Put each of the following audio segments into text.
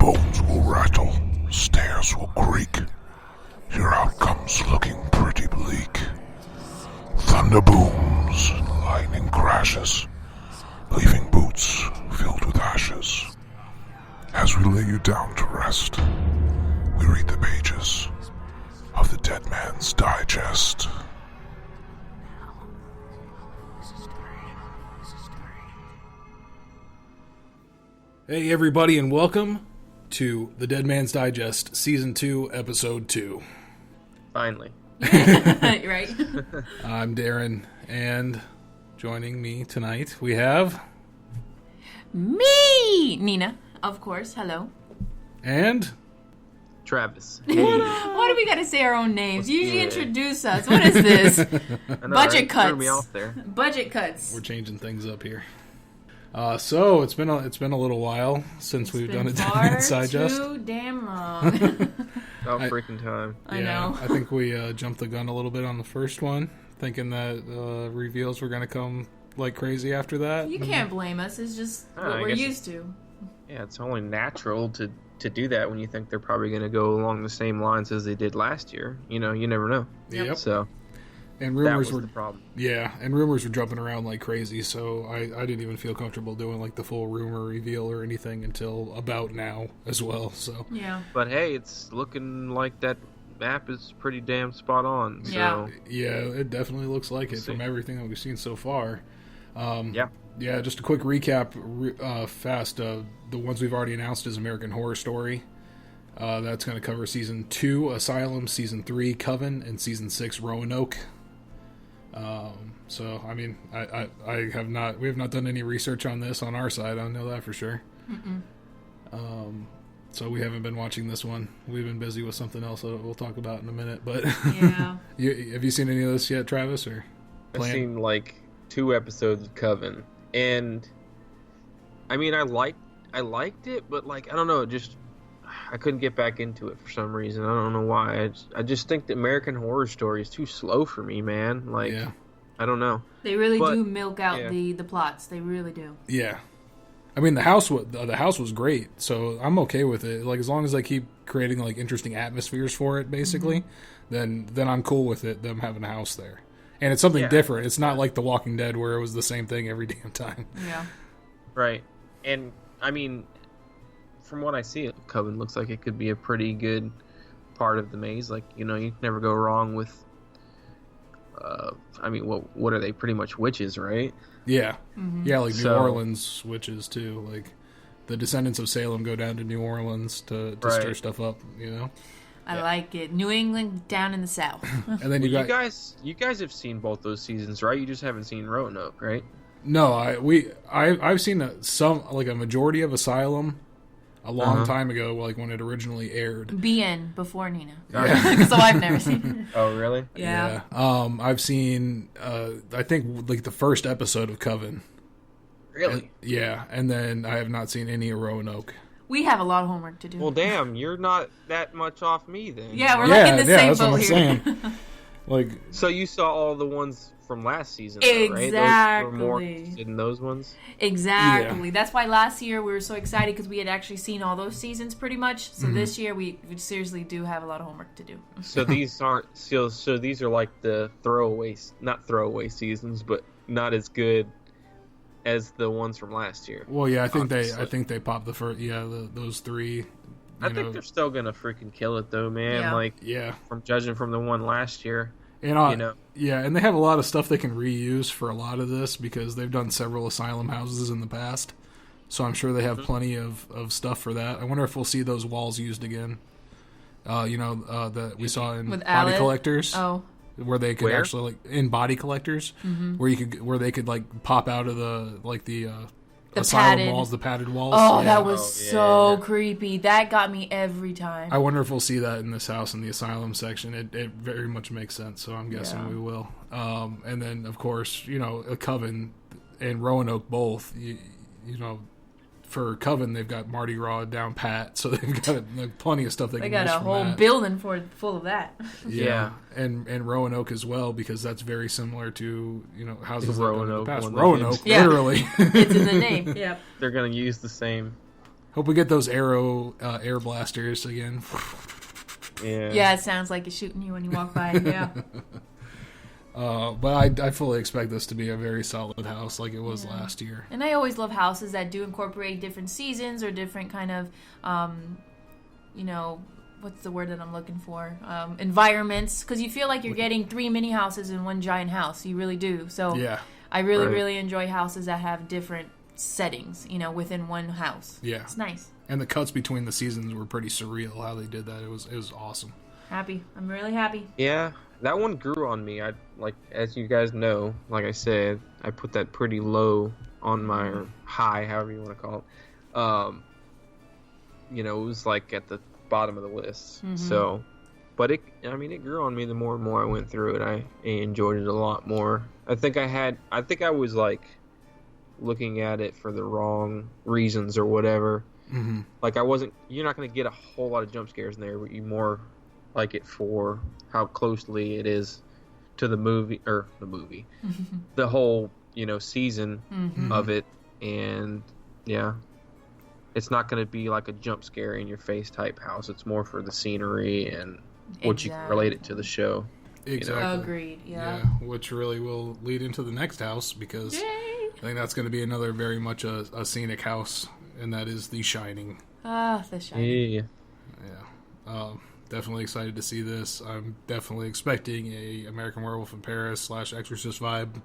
bones will rattle, stairs will creak. Your outcome's looking pretty bleak. Thunder booms and lightning crashes, leaving boots filled with ashes. As we lay you down to rest, we read the pages of the Dead Man's Digest. Hey everybody, and welcome to the Dead Man's Digest, Season 2, Episode 2. Finally. Right. I'm Darren, and joining me tonight we have... Me! Nina, of course. Hello. And... Travis. Hey. Why do we gotta say our own names? You usually introduce us. What is this? Budget cuts. Threw me off there. Budget cuts. We're changing things up here. So it's been a little while since we've done a Dead Man's Digest. Too damn long. Oh, freaking time. I know. I think we jumped the gun a little bit on the first one, thinking that reveals were going to come like crazy after that. You can't blame us. It's just what we're used to. Yeah, it's only natural to do that when you think they're probably going to go along the same lines as they did last year. You know, you never know. Yep. So, and rumors that was were the problem. Yeah, and rumors were jumping around like crazy, so I didn't even feel comfortable doing like the full rumor reveal or anything until about now as well. So yeah. But hey, it's looking like that map is pretty damn spot on. So. Yeah, it definitely looks like it from everything that we've seen so far. Yeah, just a quick recap, fast. The ones we've already announced is American Horror Story. That's going to cover Season 2, Asylum, Season 3, Coven, and Season 6, Roanoke. So, I mean, we have not done any research on this on our side. I know that for sure. So we haven't been watching this one. We've been busy with something else that we'll talk about in a minute. But Yeah. Have you seen any of this yet, Travis? Or I've seen like 2 episodes of Coven, and I mean, I liked it, but like, I don't know, I couldn't get back into it for some reason. I don't know why. I just think the American Horror Story is too slow for me, man. Like, yeah. I don't know. They really do milk out the plots. They really do. Yeah. I mean, the house was great, so I'm okay with it. Like, as long as they keep creating like interesting atmospheres for it, basically, then I'm cool with it. Them having a house there, and it's something different. It's not like The Walking Dead where it was the same thing every damn time. Yeah. Right, and I mean, from what I see, Coven looks like it could be a pretty good part of the maze. Like, you know, you can never go wrong with. I mean, what are they? Pretty much witches, right? Yeah, yeah, like New Orleans witches too. Like the descendants of Salem go down to New Orleans to stir stuff up. You know, I like it. New England down in the South. And then you guys have seen both those seasons, right? You just haven't seen Roanoke, right? No, I've seen a majority of Asylum a long time ago, like when it originally aired. BN before Nina. Yeah. So I've never seen it. Oh, really? Yeah. I've seen, I think, like the first episode of Coven. Really? And then I have not seen any of Roanoke. We have a lot of homework to do. Well, damn, you're not that much off me then. Yeah, we're like in the same boat here. Saying. Like, so you saw all the ones from last season, exactly. Though, right? Those were more interested in those ones? Exactly. Yeah. That's why last year we were so excited because we had actually seen all those seasons pretty much. So this year we seriously do have a lot of homework to do. So these aren't so these are like the not throwaway seasons, but not as good as the ones from last year. Well, yeah, I think they popped the first those 3. I think they're still gonna freaking kill it though, man. Yeah. Like, from judging from the one last year. And and they have a lot of stuff they can reuse for a lot of this because they've done several asylum houses in the past. So I'm sure they have plenty of stuff for that. I wonder if we'll see those walls used again. That we saw in Body Collectors. Oh. Where they could actually, like, in Body Collectors, where they could like pop out of the asylum walls, the padded walls. Oh, that was so creepy. That got me every time. I wonder if we'll see that in this house in the asylum section. It very much makes sense, so I'm guessing we will. And then, of course, a Coven and Roanoke both, you know, for Coven, they've got Mardi Gras down pat, so they've got plenty of stuff they can use. They got a whole building full of that. Yeah. And Roanoke as well, because that's very similar to, houses Roanoke. Roanoke, yeah. literally. It's in the name. Yeah. They're going to use the same Hope we get those air blasters again. Yeah, it sounds like it's shooting you when you walk by. Yeah. But I fully expect this to be a very solid house like it was last year. And I always love houses that do incorporate different seasons or different kind of, what's the word that I'm looking for? Environments. Because you feel like you're getting 3 mini houses in one giant house. You really do. So yeah. I really enjoy houses that have different settings, within one house. Yeah. It's nice. And the cuts between the seasons were pretty surreal how they did that. It was awesome. Happy. I'm really happy. Yeah. That one grew on me. As you guys know, like I said, I put that pretty low on my high, however you want to call it. It was like at the bottom of the list. Mm-hmm. So, but it grew on me the more and more I went through it. I enjoyed it a lot more. I think I was like looking at it for the wrong reasons or whatever. Mm-hmm. Like you're not going to get a whole lot of jump scares in there, but you more like it for how closely it is to the movie, the whole, season of it. And yeah, it's not going to be like a jump scare in your face type house. It's more for the scenery and what you can relate it to the show. Exactly. Agreed. Yeah. Which really will lead into the next house because I think that's going to be another very much a scenic house, and that is The Shining. The Shining. Yeah. Definitely excited to see this. I'm definitely expecting a American Werewolf in Paris / Exorcist vibe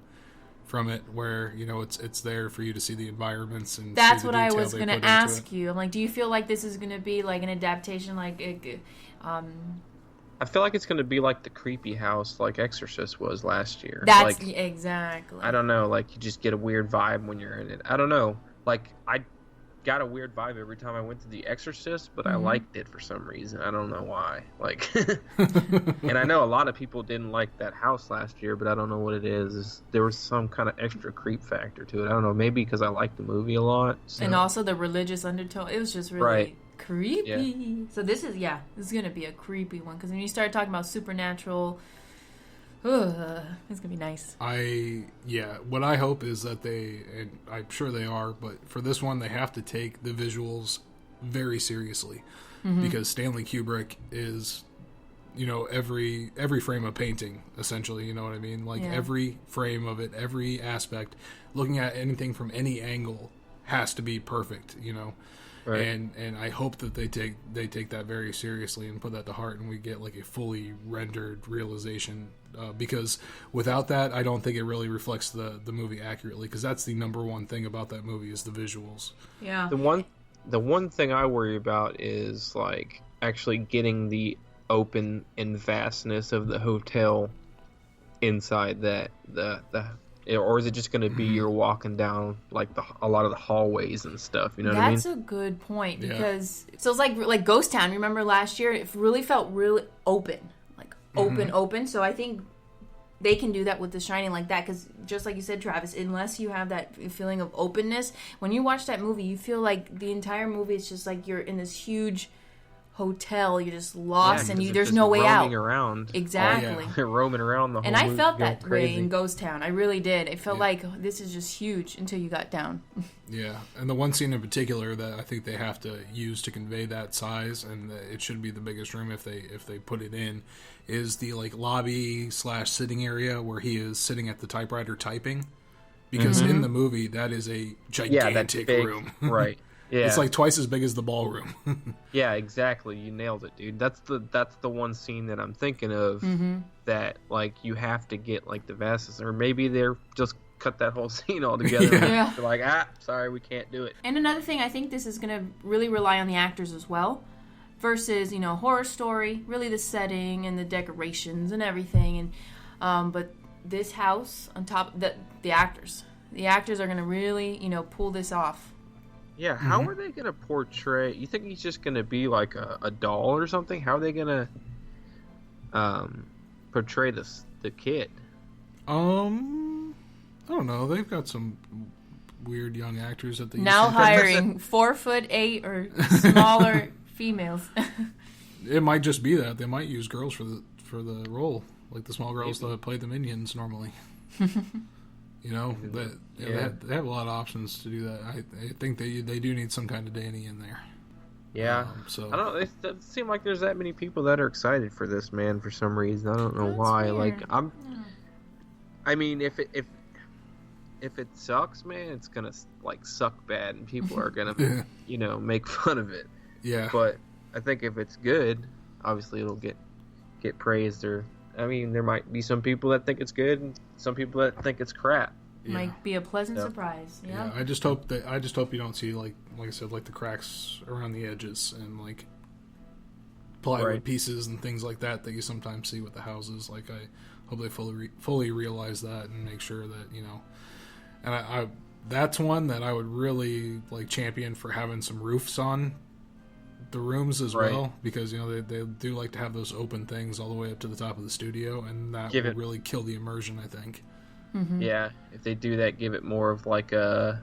from it, where it's there for you to see the environments and. That's see the what I detail was they going to put ask you. I'm like, do you feel like this is going to be like an adaptation, like? I feel like it's going to be like the creepy house, like Exorcist was last year. That's exactly. I don't know. Like you just get a weird vibe when you're in it. I don't know. Like I got a weird vibe every time I went to The Exorcist, but I liked it for some reason. I don't know why. Like, and I know a lot of people didn't like that house last year, but I don't know what it is. There was some kind of extra creep factor to it. I don't know. Maybe because I liked the movie a lot. So. And also the religious undertone. It was just really creepy. Yeah. So this is going to be a creepy one. Because when you start talking about supernatural, it's going to be nice. What I hope is that and I'm sure they are, but for this one, they have to take the visuals very seriously. Because Stanley Kubrick is, every frame of painting, essentially, you know what I mean? Like every frame of it, every aspect, looking at anything from any angle has to be perfect, Right. And I hope that they take that very seriously and put that to heart, and we get like a fully rendered realization. Because without that, I don't think it really reflects the movie accurately. Because that's the number one thing about that movie is the visuals. Yeah. The one thing I worry about is like actually getting the open and vastness of the hotel inside that or is it just going to be you're walking down like a lot of the hallways and stuff? You know what I mean? That's a good point because so it's like Ghost Town. Remember last year? It really felt really open, like open. So I think they can do that with The Shining like that because just like you said, Travis, unless you have that feeling of openness, when you watch that movie, you feel like the entire movie is just like you're in this huge hotel, you're just lost and there's no way out. Around. Exactly. They're roaming around the whole movie. And I felt that crazy. way in Ghost Town. I really did. It felt like this is just huge until you got down. Yeah, and the one scene in particular that I think they have to use to convey that size, and it should be the biggest room if they put it in, is the like lobby / sitting area where he is sitting at the typewriter typing. Because in the movie, that is a gigantic room. Right. Yeah. It's like twice as big as the ballroom. Yeah, exactly. You nailed it, dude. That's the one scene that I'm thinking of that like you have to get like the vastness, or maybe they're just cut that whole scene altogether. Yeah. They're like, sorry, we can't do it. And another thing, I think this is going to really rely on the actors as well, versus Horror Story, really the setting and the decorations and everything. And but this house on top, the actors are going to really pull this off. Yeah, how are they going to portray... You think he's just going to be like a doll or something? How are they going to portray the kid? I don't know. They've got some weird young actors that they now hiring 4'8" or smaller females. It might just be that. They might use girls for the role, like the small girls that play the minions normally. You know, they have a lot of options to do that. I think they do need some kind of Danny in there. Yeah. So I don't know. It doesn't seem like there's that many people that are excited for this, man, for some reason. I don't know why. Weird. Like, I mean, if it sucks, man, it's gonna like suck bad, and people are gonna, make fun of it. Yeah. But I think if it's good, obviously it'll get praised. Or, I mean, there might be some people that think it's good, and some people that think it's crap. Yeah. Might be a pleasant surprise. Yeah. I just hope you don't see like I said, like the cracks around the edges and like plywood pieces and things like that you sometimes see with the houses. Like, I hope they fully realize that and make sure that, and I that's one that I would really like champion for having some roofs on the rooms as well, because they do like to have those open things all the way up to the top of the studio, and that would really kill the immersion, I think. Mm-hmm. Yeah, if they do that, give it more of like give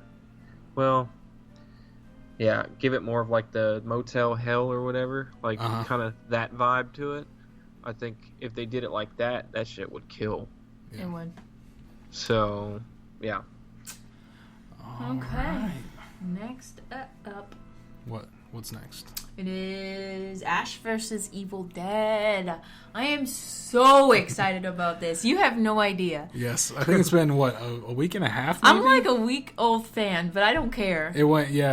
it more of like the Motel Hell or whatever, like kind of that vibe to it. I think if they did it like that, that shit would kill. Yeah. It would. So, yeah. Okay. Next up. What's next? It is Ash versus Evil Dead. I am so excited about this. You have no idea. Yes, I think it's been a week and a half. Maybe? I'm like a week-old fan, but I don't care.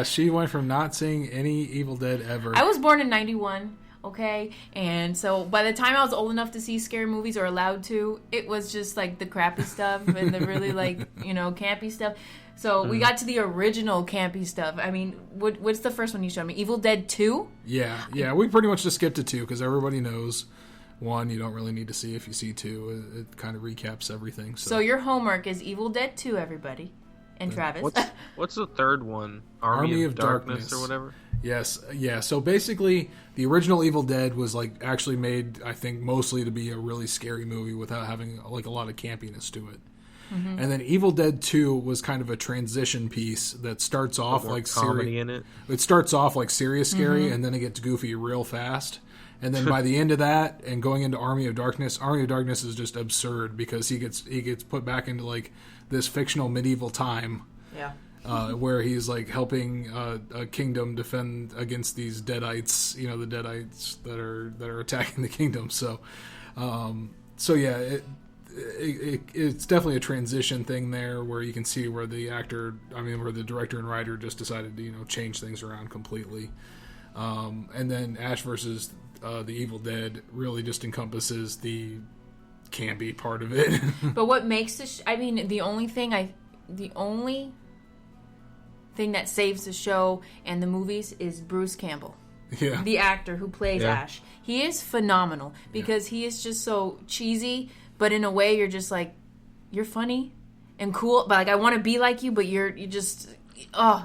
She went from not seeing any Evil Dead ever. I was born in 91. Okay, and so by the time I was old enough to see scary movies or allowed to, it was just like the crappy stuff and the really campy stuff. So we got to the original campy stuff. I mean, what's the first one you showed me? Evil Dead 2? Yeah. We pretty much just skipped to 2 because everybody knows 1 you don't really need to see. If you see 2, it kind of recaps everything. So your homework is Evil Dead 2, everybody. And Travis. What's the third one? Army of Darkness or whatever? Yes, yeah. So basically, the original Evil Dead was like actually made, I think, mostly to be a really scary movie without having like a lot of campiness to it. Mm-hmm. And then Evil Dead 2 was kind of a transition piece that starts off like comedy in it. It starts off like serious scary, and then it gets goofy real fast. And then by the end of that, and going into Army of Darkness is just absurd because he gets put back into like this fictional medieval time. Yeah. Where he's like helping a kingdom defend against these deadites, the deadites that are attacking the kingdom. So yeah, it's definitely a transition thing there where you can see where the director and writer just decided to change things around completely. And then Ash versus the Evil Dead really just encompasses the campy part of it. But what makes the only thing that saves the show and the movies is Bruce Campbell. Yeah. The actor who plays Ash. He is phenomenal because he is just so cheesy, but in a way you're just like, you're funny and cool, but like I want to be like you, but you're just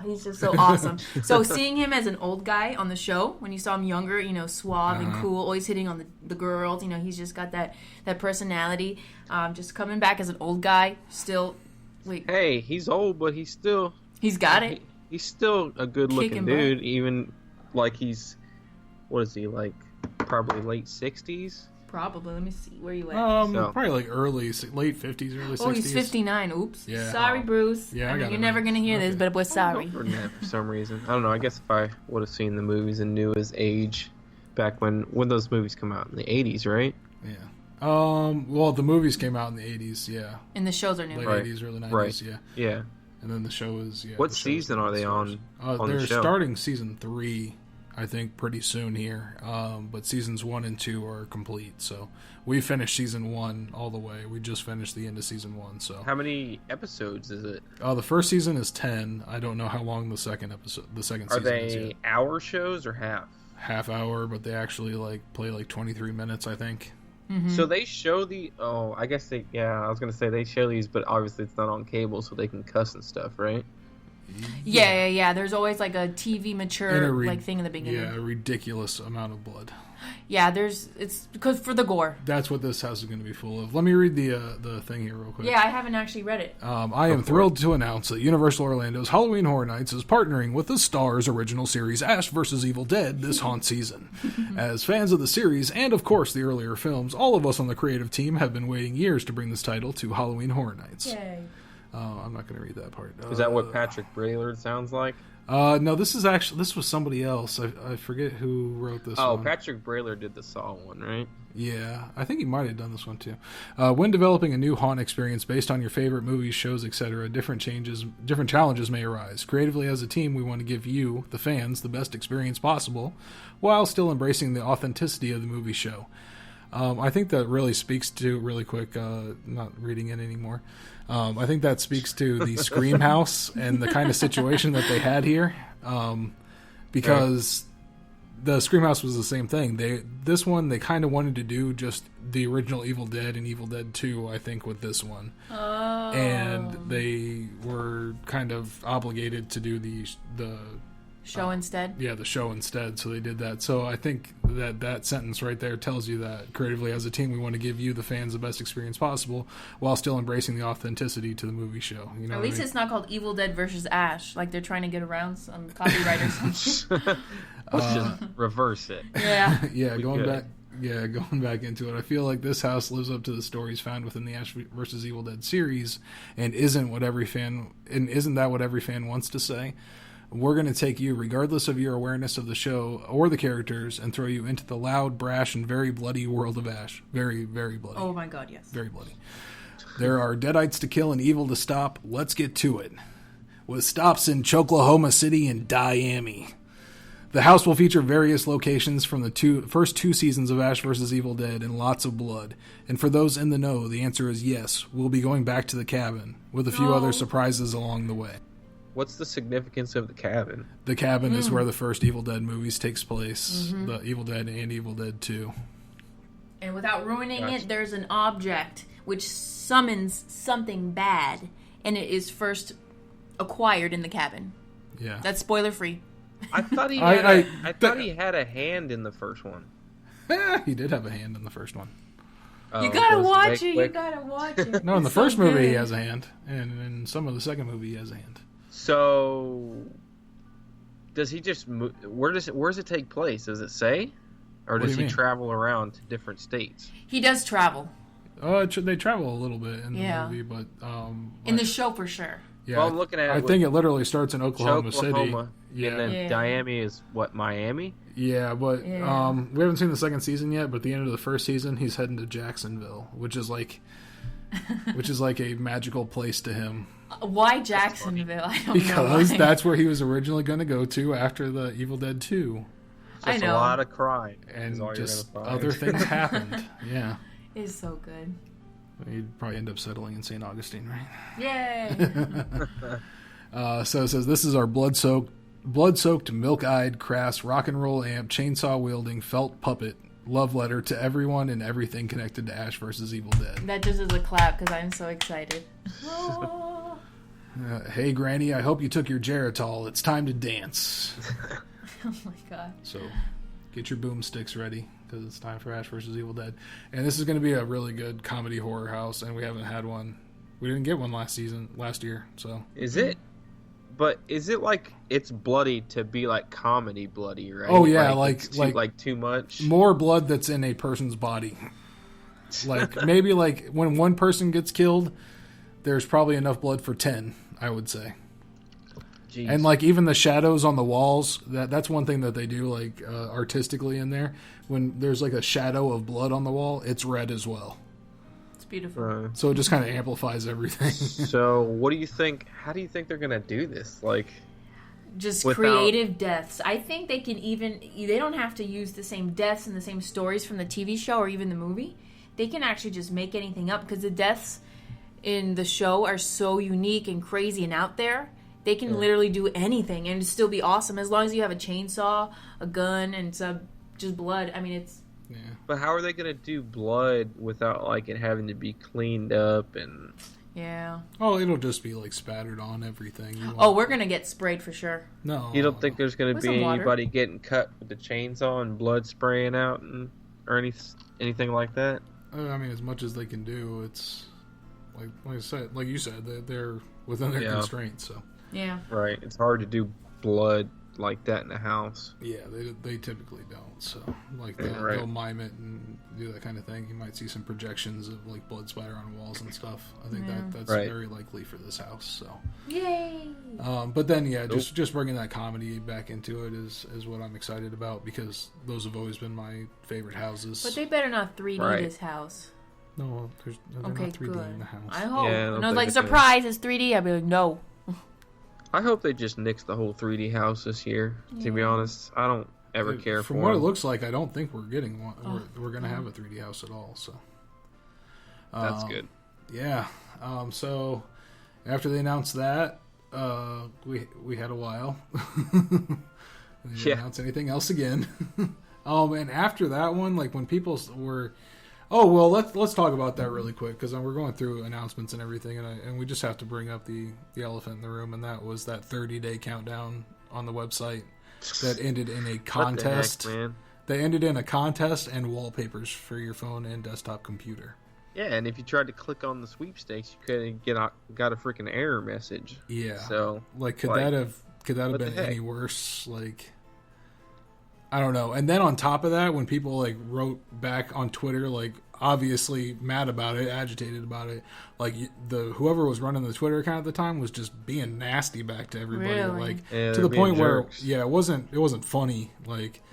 he's just so awesome. So seeing him as an old guy on the show, when you saw him younger, suave and cool, always hitting on the girls, he's just got that personality. Just coming back as an old guy, still. Hey, he's old, but he's got it. He's still a good-looking dude, even like he's, what is he, like probably late 60s? Probably. Let me see. Where you at? Probably like late 50s, early 60s. Oh, he's 59. Oops. Yeah. Sorry, Bruce. Yeah, you're never going to hear this, but I was sorry. For some reason. I don't know. I guess if I would have seen the movies and knew his age back when those movies come out in the 80s, right? Yeah. Well, the movies came out in the 80s, yeah. And the shows are new. Late 80s, early 90s, right. Yeah. Yeah. And then the show is, What season are they on? They're starting season 3, I think, pretty soon here. But seasons 1 and 2 are complete. So we finished season 1 all the way. We just finished the end of season 1. So how many episodes is it? The first season is 10. I don't know how long the second season is. Are they hour shows or half? Half hour, but they actually play 23 minutes, I think. Mm-hmm. So they show I guess I was going to say they show these, but obviously it's not on cable, so they can cuss and stuff, right? Yeah. There's always like a TV mature thing in the beginning. Yeah, a ridiculous amount of blood. Yeah, it's because for the gore. That's what this house is going to be full of. Let me read the thing here real quick. Yeah, I haven't actually read it. I am thrilled to announce that Universal Orlando's Halloween Horror Nights is partnering with the Starz original series Ash vs. Evil Dead this haunt season. As fans of the series, and of course the earlier films, all of us on the creative team have been waiting years to bring this title to Halloween Horror Nights. Yay. I'm not going to read that part. Is that what Patrick Braillard sounds like? No, this was somebody else. I forget who wrote this one. Oh, Patrick Braillard did the Saw one, right? Yeah, I think he might have done this one too. When developing a new haunt experience based on your favorite movies, shows, etc., different challenges may arise. Creatively as a team, we want to give you, the fans, the best experience possible, while still embracing the authenticity of the movie show. I think that really speaks to, really quick, not reading it anymore, I think that speaks to the Scream House and the kind of situation that they had here, because the Scream House was the same thing. This one, they kind of wanted to do just the original Evil Dead and Evil Dead 2, I think, with this one. Oh. And they were kind of obligated to do the show instead? Yeah, the show instead, so they did that. So I think that sentence right there tells you that creatively as a team, we want to give you, the fans, the best experience possible while still embracing the authenticity to the movie show. You know, at least it's not called Evil Dead versus Ash, like they're trying to get around some copywriters. Let's just reverse it. Yeah. Yeah, going back into it, I feel like this house lives up to the stories found within the Ash versus Evil Dead series, and isn't that what every fan wants to say? We're going to take you, regardless of your awareness of the show or the characters, and throw you into the loud, brash, and very bloody world of Ash. Very, very bloody. Oh my god, yes. Very bloody. There are deadites to kill and evil to stop. Let's get to it. With stops in Choklahoma City and Diami. The house will feature various locations from the first two seasons of Ash vs. Evil Dead and lots of blood. And for those in the know, the answer is yes. We'll be going back to the cabin, with a few other surprises along the way. What's the significance of the cabin? The cabin is where the first Evil Dead movies takes place. The Evil Dead and Evil Dead 2. And without ruining it, there's an object which summons something bad, and it is first acquired in the cabin. Yeah. That's spoiler free. I thought he had a hand in the first one. He did have a hand in the first one. You gotta watch it. You gotta watch it. No, in the first movie he has a hand, and in some of the second movie he has a hand. So, does he just move? Where does it take place? Does it say, or does he travel around to different states? He does travel. They travel a little bit in the movie, but in the show for sure. Yeah, well, I'm looking at. I think it literally starts in Oklahoma City. Yeah, and then Diami is what, Miami? Yeah, but we haven't seen the second season yet. But at the end of the first season, he's heading to Jacksonville, which is like a magical place to him. Why Jacksonville? I don't know. Because that's where he was originally going to go to after the Evil Dead 2. I know. A lot of crime. And just other things happened. Yeah. It's so good. He'd probably end up settling in St. Augustine, right? Yay! So it says, this is our blood-soaked, milk-eyed, crass, rock and roll amp, chainsaw-wielding, felt puppet love letter to everyone and everything connected to Ash vs. Evil Dead. That just is a clap because I'm so excited. Hey, Granny, I hope you took your Geritol. It's time to dance. Oh, my God. So get your boomsticks ready because it's time for Ash vs. Evil Dead. And this is going to be a really good comedy horror house, and we haven't had one. We didn't get one last year. So is it? But is it like it's bloody to be like comedy bloody, right? Oh yeah, like too much. More blood that's in a person's body. Like maybe like when one person gets killed, there's probably enough blood for 10, I would say. Jeez. And like even the shadows on the walls, that's one thing that they do like artistically in there. When there's like a shadow of blood on the wall, it's red as well. Beautiful. So it just kind of amplifies everything. So what do you think? How do you think they're going to do this? Like, just creative deaths. I think they can they don't have to use the same deaths and the same stories from the TV show or even the movie. They can actually just make anything up because the deaths in the show are so unique and crazy and out there. They can literally do anything and still be awesome as long as you have a chainsaw, a gun, and some just blood. I mean, it's... Yeah. But how are they going to do blood without like it having to be cleaned up and? Yeah. Oh, it'll just be like spattered on everything. We're going to get sprayed for sure. No. You don't think there's going to be anybody getting cut with the chainsaw and blood spraying out or anything like that? I mean, as much as they can do, it's like you said, they're within their constraints. So. Yeah. Right. It's hard to do blood like that in a house. Yeah, they typically don't. So like they'll mime it and do that kind of thing. You might see some projections of like blood splatter on walls and stuff. I think that's very likely for this house. So yay! But then just bringing that comedy back into it is what I'm excited about, because those have always been my favorite houses. But they better not 3D this house. No, they're not 3D in the house. I hope. Yeah, and I was like, surprise, it's 3D. I'd be like, no. I hope they just nix the whole 3D house this year. To be honest, I don't ever care for. From what it looks like, I don't think we're getting one. We're going to have a 3D house at all. So that's good. Yeah. So after they announced that, we had a while. They didn't announce anything else again. And after that one, like when people were. Oh, well, let's talk about that really quick, because we're going through announcements and everything, and we just have to bring up the elephant in the room, and that was that 30-day countdown on the website that ended in a contest. What the heck, man? They ended in a contest and wallpapers for your phone and desktop computer. Yeah, and if you tried to click on the sweepstakes, you could have got a freaking error message. Yeah. So, could that have been any worse? Like, I don't know. And then on top of that, when people like wrote back on Twitter, like obviously mad about it, agitated about it, like whoever was running the Twitter account at the time was just being nasty back to everybody, like to the point jerks. Where it wasn't funny, like,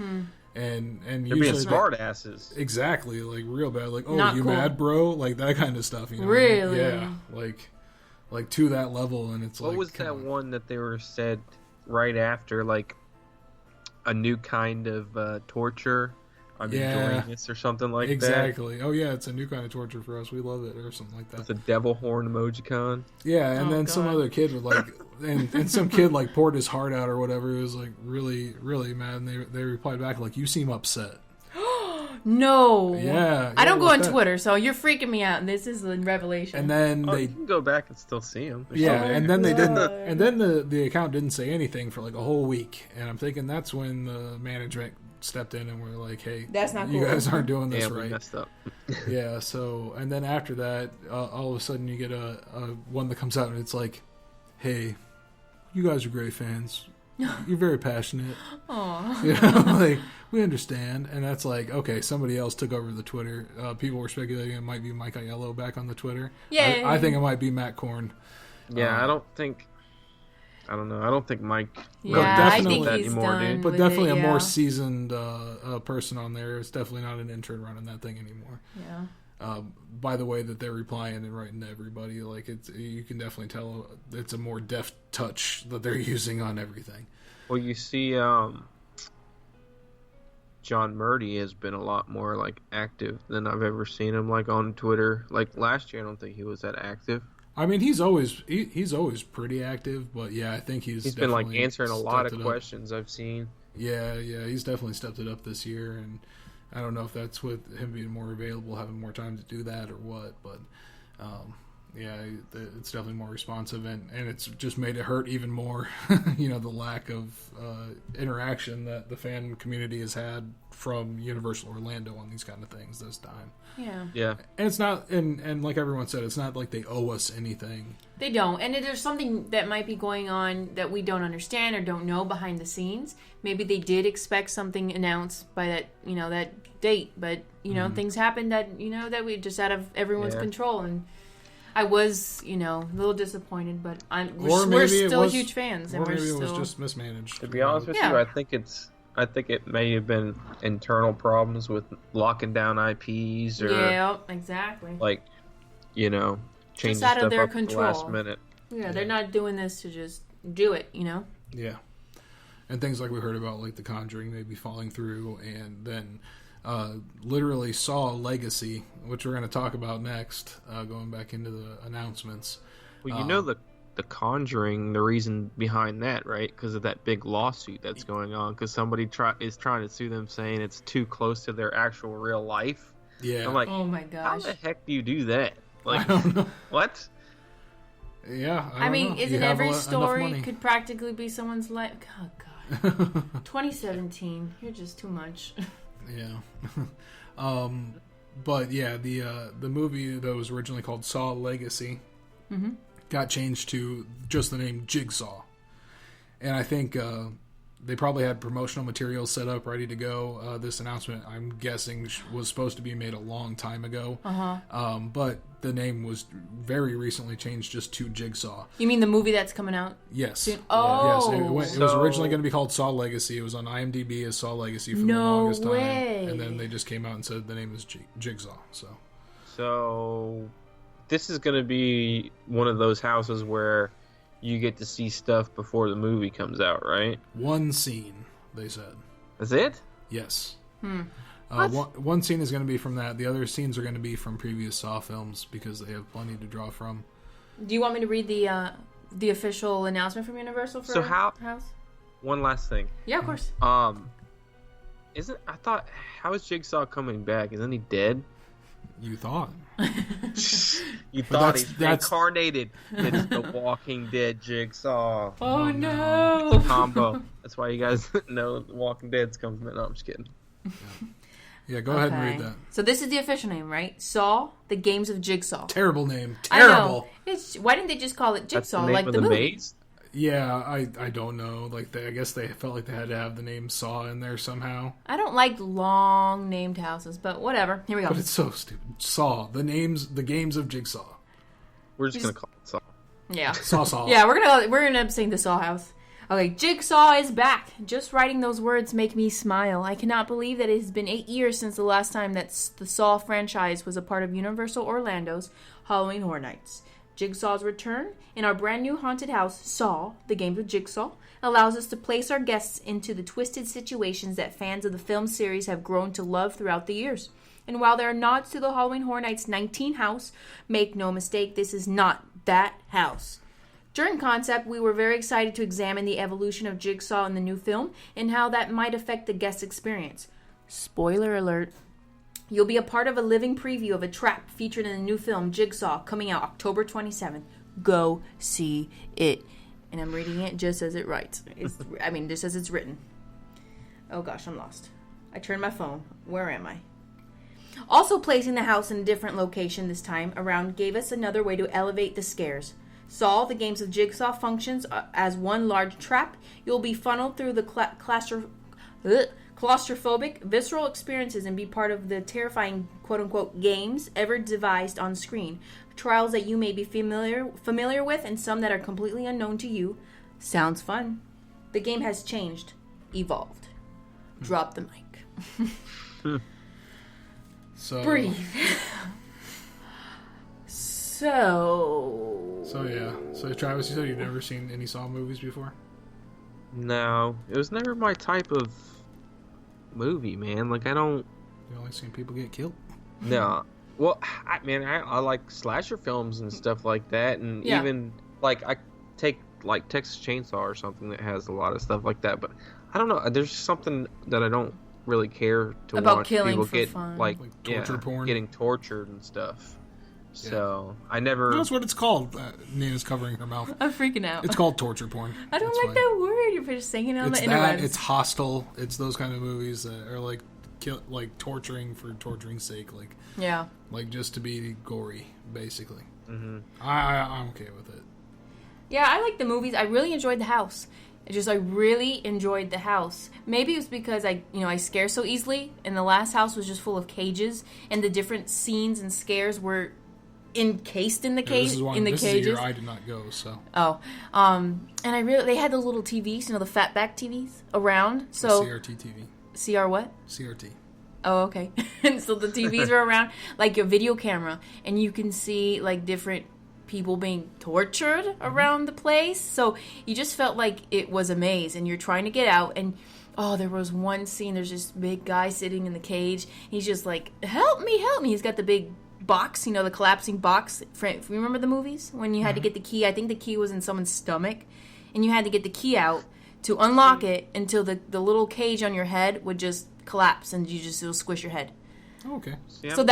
and they're usually being smart asses, exactly, like real bad, like, oh, Not you cool. mad, bro, like that kind of stuff, you know? Really? Yeah, like to that level, and it's what like, was that one that they were said right after, like a new kind of torture? I'm enjoying this, or something like that. Exactly. Oh yeah, it's a new kind of torture for us. We love it, or something like that. It's a devil horn emojicon. Yeah, and then some other kid would like, and some kid like poured his heart out or whatever. It was like really, really mad, and they replied back like, "You seem upset." No. Yeah. I don't go on Twitter, so you're freaking me out, and this is a revelation. And then you can go back and still see them. And then they didn't. And then the account didn't say anything for like a whole week, and I'm thinking that's when the management stepped in and were like, "Hey, that's not cool. You guys aren't doing this right." We messed up. Yeah. So, and then after that, all of a sudden you get a one that comes out and it's like, "Hey, you guys are great fans. You're very passionate. Aww. You know, like, we understand." And that's like, okay, somebody else took over the Twitter. People were speculating it might be Mike Aiello back on the Twitter. Yeah. I think it might be Matt Korn. Yeah, I don't think Mike. Yeah, I think he's done. But definitely a more seasoned person on there. It's definitely not an intern running that thing anymore. Yeah. By the way that they're replying and writing to everybody, like you can definitely tell it's a more deft touch that they're using on everything. Well, you see, John Murdy has been a lot more like active than I've ever seen him like on Twitter. Like last year, I don't think he was that active. I mean, he's always pretty active, but yeah, I think he's been like answering a lot of questions I've seen. Yeah, he's definitely stepped it up this year, and I don't know if that's with him being more available, having more time to do that, or what. But yeah, it's definitely more responsive, and it's just made it hurt even more. You know, the lack of interaction that the fan community has had from Universal Orlando on these kind of things this time. Yeah. And it's not, and like everyone said, it's not like they owe us anything. They don't. And if there's something that might be going on that we don't understand or don't know behind the scenes, maybe they did expect something announced by that, that date. But, things happen that, that we just out of everyone's control. And I was, a little disappointed, but we're still huge fans. Or maybe it was just mismanaged. To be honest with you, I think it may have been internal problems with locking down IPs or... Yeah, exactly. Like, changing just out stuff of their up control. At the last minute. Yeah, they're not doing this to just do it, Yeah. And things like we heard about, like The Conjuring maybe falling through, and then literally Saw Legacy, which we're going to talk about next, going back into the announcements. Well, the Conjuring, the reason behind that, right? Because of that big lawsuit that's going on. Because somebody is trying to sue them, saying it's too close to their actual real life. Yeah. I'm like, oh my gosh, how the heck do you do that? Like, I don't know. What? Yeah, I mean, isn't every story could practically be someone's life? Oh God, 2017, you're just too much. Yeah. But yeah, the movie that was originally called Saw Legacy. Mm-hmm. Got changed to just the name Jigsaw. And I think They probably had promotional materials set up, ready to go. This announcement, I'm guessing, was supposed to be made a long time ago. But the name was very recently changed just to Jigsaw. You mean the movie that's coming out? Yes. Soon? Oh. Yes, it was originally going to be called Saw Legacy. It was on IMDb as Saw Legacy for the longest time. And then they just came out and said the name is Jigsaw. So this is going to be one of those houses where you get to see stuff before the movie comes out, right? One scene, they said. That's it? Yes. One scene is going to be from that. The other scenes are going to be from previous Saw films because they have plenty to draw from. Do you want me to read the official announcement from Universal for House? One last thing. Yeah, of course. How is Jigsaw coming back? Isn't he dead? You thought. You thought he's reincarnated. It's the Walking Dead Jigsaw. Oh no! It's a combo. That's why you guys know The Walking Dead's coming. No, I'm just kidding. Yeah, go ahead and read that. So this is the official name, right? Saw, the Games of Jigsaw. Terrible name. Terrible. I know. Why didn't they just call it Jigsaw That's the name like of the movie? maze? Yeah, I don't know. I guess they felt like they had to have the name Saw in there somehow. I don't like long named houses, but whatever. Here we go. But it's so stupid. Saw, the Games of Jigsaw. We're just gonna call it Saw. Yeah. Saw. Yeah, we're gonna end up saying the Saw house. Okay, Jigsaw is back. Just writing those words make me smile. I cannot believe that it has been 8 years since the last time that the Saw franchise was a part of Universal Orlando's Halloween Horror Nights. Jigsaw's return in our brand new haunted house, Saw, the Game of Jigsaw, allows us to place our guests into the twisted situations that fans of the film series have grown to love throughout the years. And while there are nods to the Halloween Horror Nights 19 house, make no mistake, this is not that house. During concept, we were very excited to examine the evolution of Jigsaw in the new film and how that might affect the guest experience. Spoiler alert. You'll be a part of a living preview of a trap featured in the new film Jigsaw, coming out October 27th. Go see it. And I'm reading it just as it writes. Just as it's written. Oh gosh, I'm lost. I turned my phone. Where am I? Also placing the house in a different location this time around gave us another way to elevate the scares. Saw, the Games of Jigsaw functions as one large trap. You'll be funneled through the claustrophobic, visceral experiences and be part of the terrifying quote-unquote games ever devised on screen. Trials that you may be familiar with and some that are completely unknown to you. Sounds fun. The game has changed. Evolved. Drop the mic. So breathe. So Travis, you said you've never seen any Saw movies before? No, it was never my type of movie, man. Like, I don't... You only seen people get killed? No. Well, I like slasher films and stuff like that, and even, like, I take, like, Texas Chainsaw or something that has a lot of stuff like that, but I don't know. There's something that I don't really care to about watch killing people for get, fun. like torture porn? Getting tortured and stuff. So, I never... That's what it's called. Nina's covering her mouth. I'm freaking out. It's called torture porn. I don't like that word. You're just saying it on the internet. It's hostile. It's those kind of movies that are like torturing for torturing's sake. Like just to be gory, basically. Mm-hmm. I'm okay with it. Yeah, I like the movies. I really enjoyed the house. I really enjoyed the house. Maybe it was because I scare so easily, and the last house was just full of cages, and the different scenes and scares were encased in the cage. This is the year I did not go, so. Oh, and they had those little TVs, the fatback TVs around. So CRT TV. CR what? CRT. Oh, okay. And so the TVs are around, like your video camera, and you can see like different people being tortured around the place. So you just felt like it was a maze, and you're trying to get out, and there was one scene. There's this big guy sitting in the cage. He's just like, "Help me, help me!" He's got the big box, the collapsing box. Remember the movies when you had to get the key? I think the key was in someone's stomach, and you had to get the key out to unlock it until the little cage on your head would just collapse and it'll squish your head. Oh, okay. See, I'm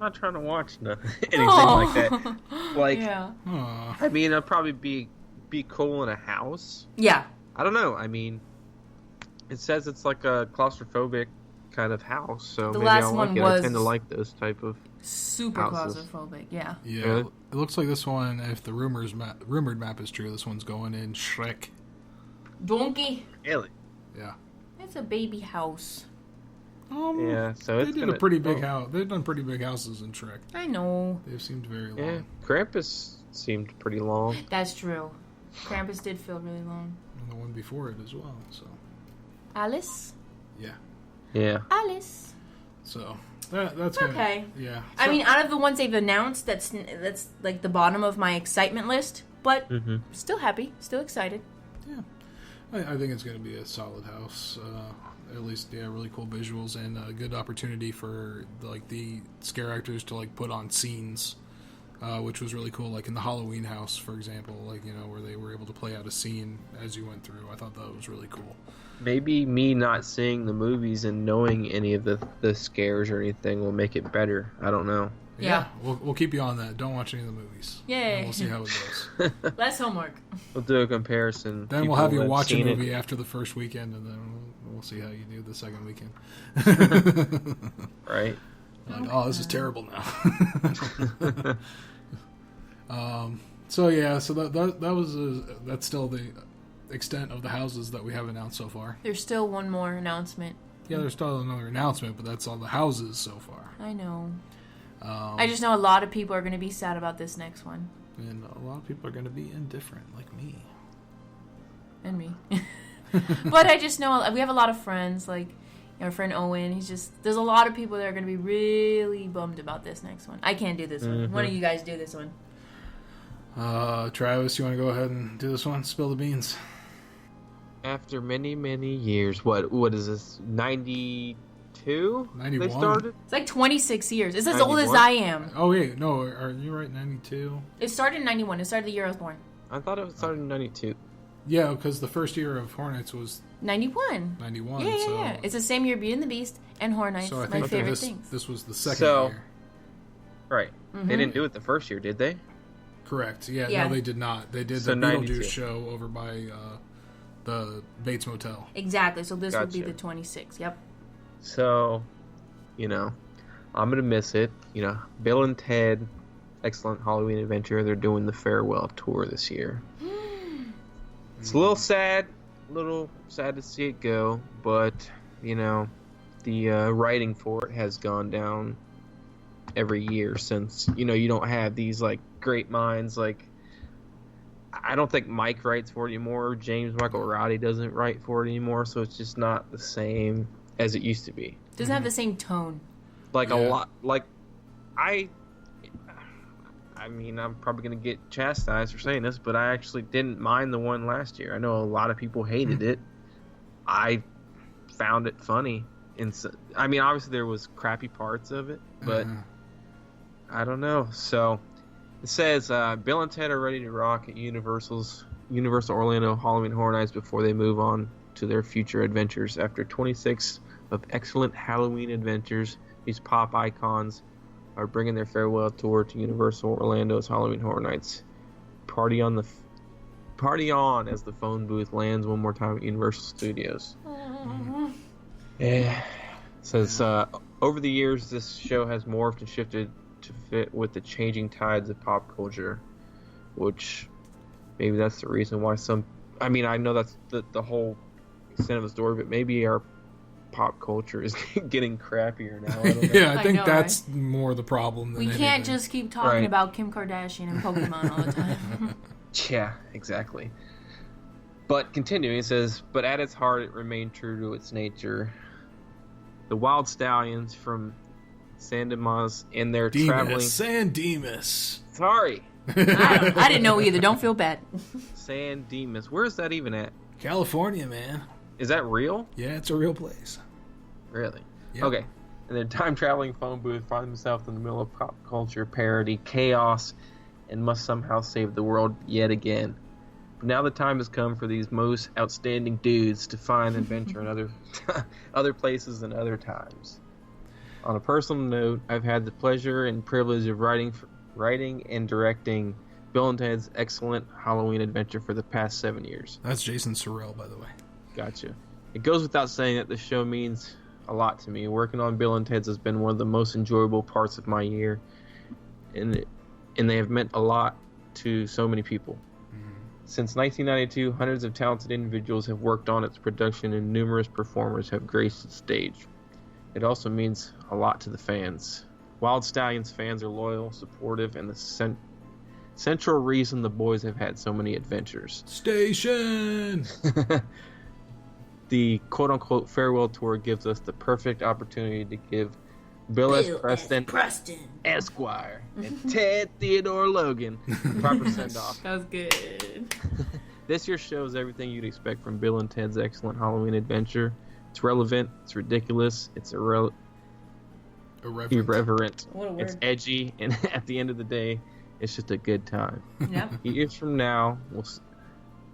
not trying to watch anything like that. Like, yeah. I mean, it'd probably be cool in a house. Yeah. I don't know. I mean, it says it's like a claustrophobic kind of house, so the maybe last I'll one like it. was I tend to like those type of super houses. claustrophobic. Yeah. Yeah. Really? It looks like this one, if the rumored map is true, this one's going in Shrek. Donkey. Really? Yeah. It's a baby house. Yeah, so they did a pretty big house. They've done pretty big houses in Shrek. I know. They've seemed very long. Yeah, Krampus seemed pretty long. That's true. Krampus did feel really long. And the one before it as well. So. Alice. Yeah. Yeah. Alice. So that's okay. Yeah. So, I mean, out of the ones they've announced, that's like the bottom of my excitement list. But still happy, still excited. Yeah. I think it's going to be a solid house. At least, yeah, really cool visuals and a good opportunity for the scare actors to put on scenes, which was really cool. Like in the Halloween house, for example, where they were able to play out a scene as you went through. I thought that was really cool. Maybe me not seeing the movies and knowing any of the scares or anything will make it better. I don't know. Yeah. We'll keep you on that. Don't watch any of the movies. Yay. And we'll see how it goes. Less homework. We'll do a comparison. Then we'll have you watch a movie after the first weekend, and then we'll see how you do the second weekend. Right. This is terrible now. So that's still the extent of the houses that we have announced so far. There's still one more announcement. Yeah, there's still another announcement, but that's all the houses so far. I know. I just know a lot of people are going to be sad about this next one. And a lot of people are going to be indifferent, like me. And me. But I just know we have a lot of friends, like our friend Owen. There's a lot of people that are going to be really bummed about this next one. I can't do this one. One of you guys do this one. Travis, you want to go ahead and do this one? Spill the beans. After many, many years, what is this? 92? 91? They started? It's like 26 years. It's as 91? old as I am. Oh, wait. No, are you right? 92? It started in 91. It started the year I was born. I thought it started in 92. Yeah, because the first year of Hornets was 91. 91. Yeah. It's the same year Beauty and the Beast and Hornets. So I my think favorite things. This was the second year. Right. They didn't do it the first year, did they? Correct. Yeah, no, they did not. They did So the 92. Beetlejuice show over by the Bates Motel. Exactly. So this would be Gotcha. the 26. Yep. So, I'm going to miss it. Bill and Ted, Excellent Halloween Adventure, they're doing the farewell tour this year. It's a little sad to see it go, but, the writing for it has gone down every year since, you don't have these, great minds, I don't think Mike writes for it anymore. James Michael Rowdy doesn't write for it anymore, so it's just not the same as it used to be. Doesn't have the same tone. A lot, I mean, I'm probably going to get chastised for saying this, but I actually didn't mind the one last year. I know a lot of people hated it. I found it funny. I mean, obviously there was crappy parts of it, but I don't know. So it says Bill and Ted are ready to rock at Universal Orlando Halloween Horror Nights before they move on to their future adventures. After 26 of excellent Halloween adventures, these pop icons are bringing their farewell tour to Universal Orlando's Halloween Horror Nights. Party on as the phone booth lands one more time at Universal Studios. Yeah. It says over the years, this show has morphed and shifted to fit with the changing tides of pop culture, which maybe that's the reason why I mean, I know that's the whole extent of the story, but maybe our pop culture is getting crappier now. I don't know. Yeah, I think that's more the problem than we can't anything. just keep talking about Kim Kardashian and Pokemon all the time. Yeah, exactly. But continuing, it says, but at its heart, it remained true to its nature. The wild stallions from San Dimas and their traveling... San Dimas. Sorry. I didn't know either. Don't feel bad. San Dimas. Where is that even at? California, man. Is that real? Yeah, it's a real place. Really? Yep. Okay. And their time-traveling phone booth finds himself in the middle of pop culture parody, chaos, and must somehow save the world yet again. But now the time has come for these most outstanding dudes to find adventure in other places and other times. On a personal note, I've had the pleasure and privilege of writing and directing Bill and Ted's excellent Halloween adventure for the past 7 years. That's Jason Sorrell, by the way. Gotcha. It goes without saying that the show means a lot to me. Working on Bill and Ted's has been one of the most enjoyable parts of my year, and they have meant a lot to so many people. Since 1992, hundreds of talented individuals have worked on its production and numerous performers have graced its stage. It also means a lot to the fans. Wild Stallions fans are loyal, supportive, and the central reason the boys have had so many adventures. Station! The quote-unquote farewell tour gives us the perfect opportunity to give Bill S. Preston, Esquire, and Ted Theodore Logan proper send-off. That was good. This year shows everything you'd expect from Bill and Ted's excellent Halloween adventure. It's relevant, it's ridiculous, it's irreverent. What a word. It's edgy, and at the end of the day, it's just a good time. Yep. Years from now,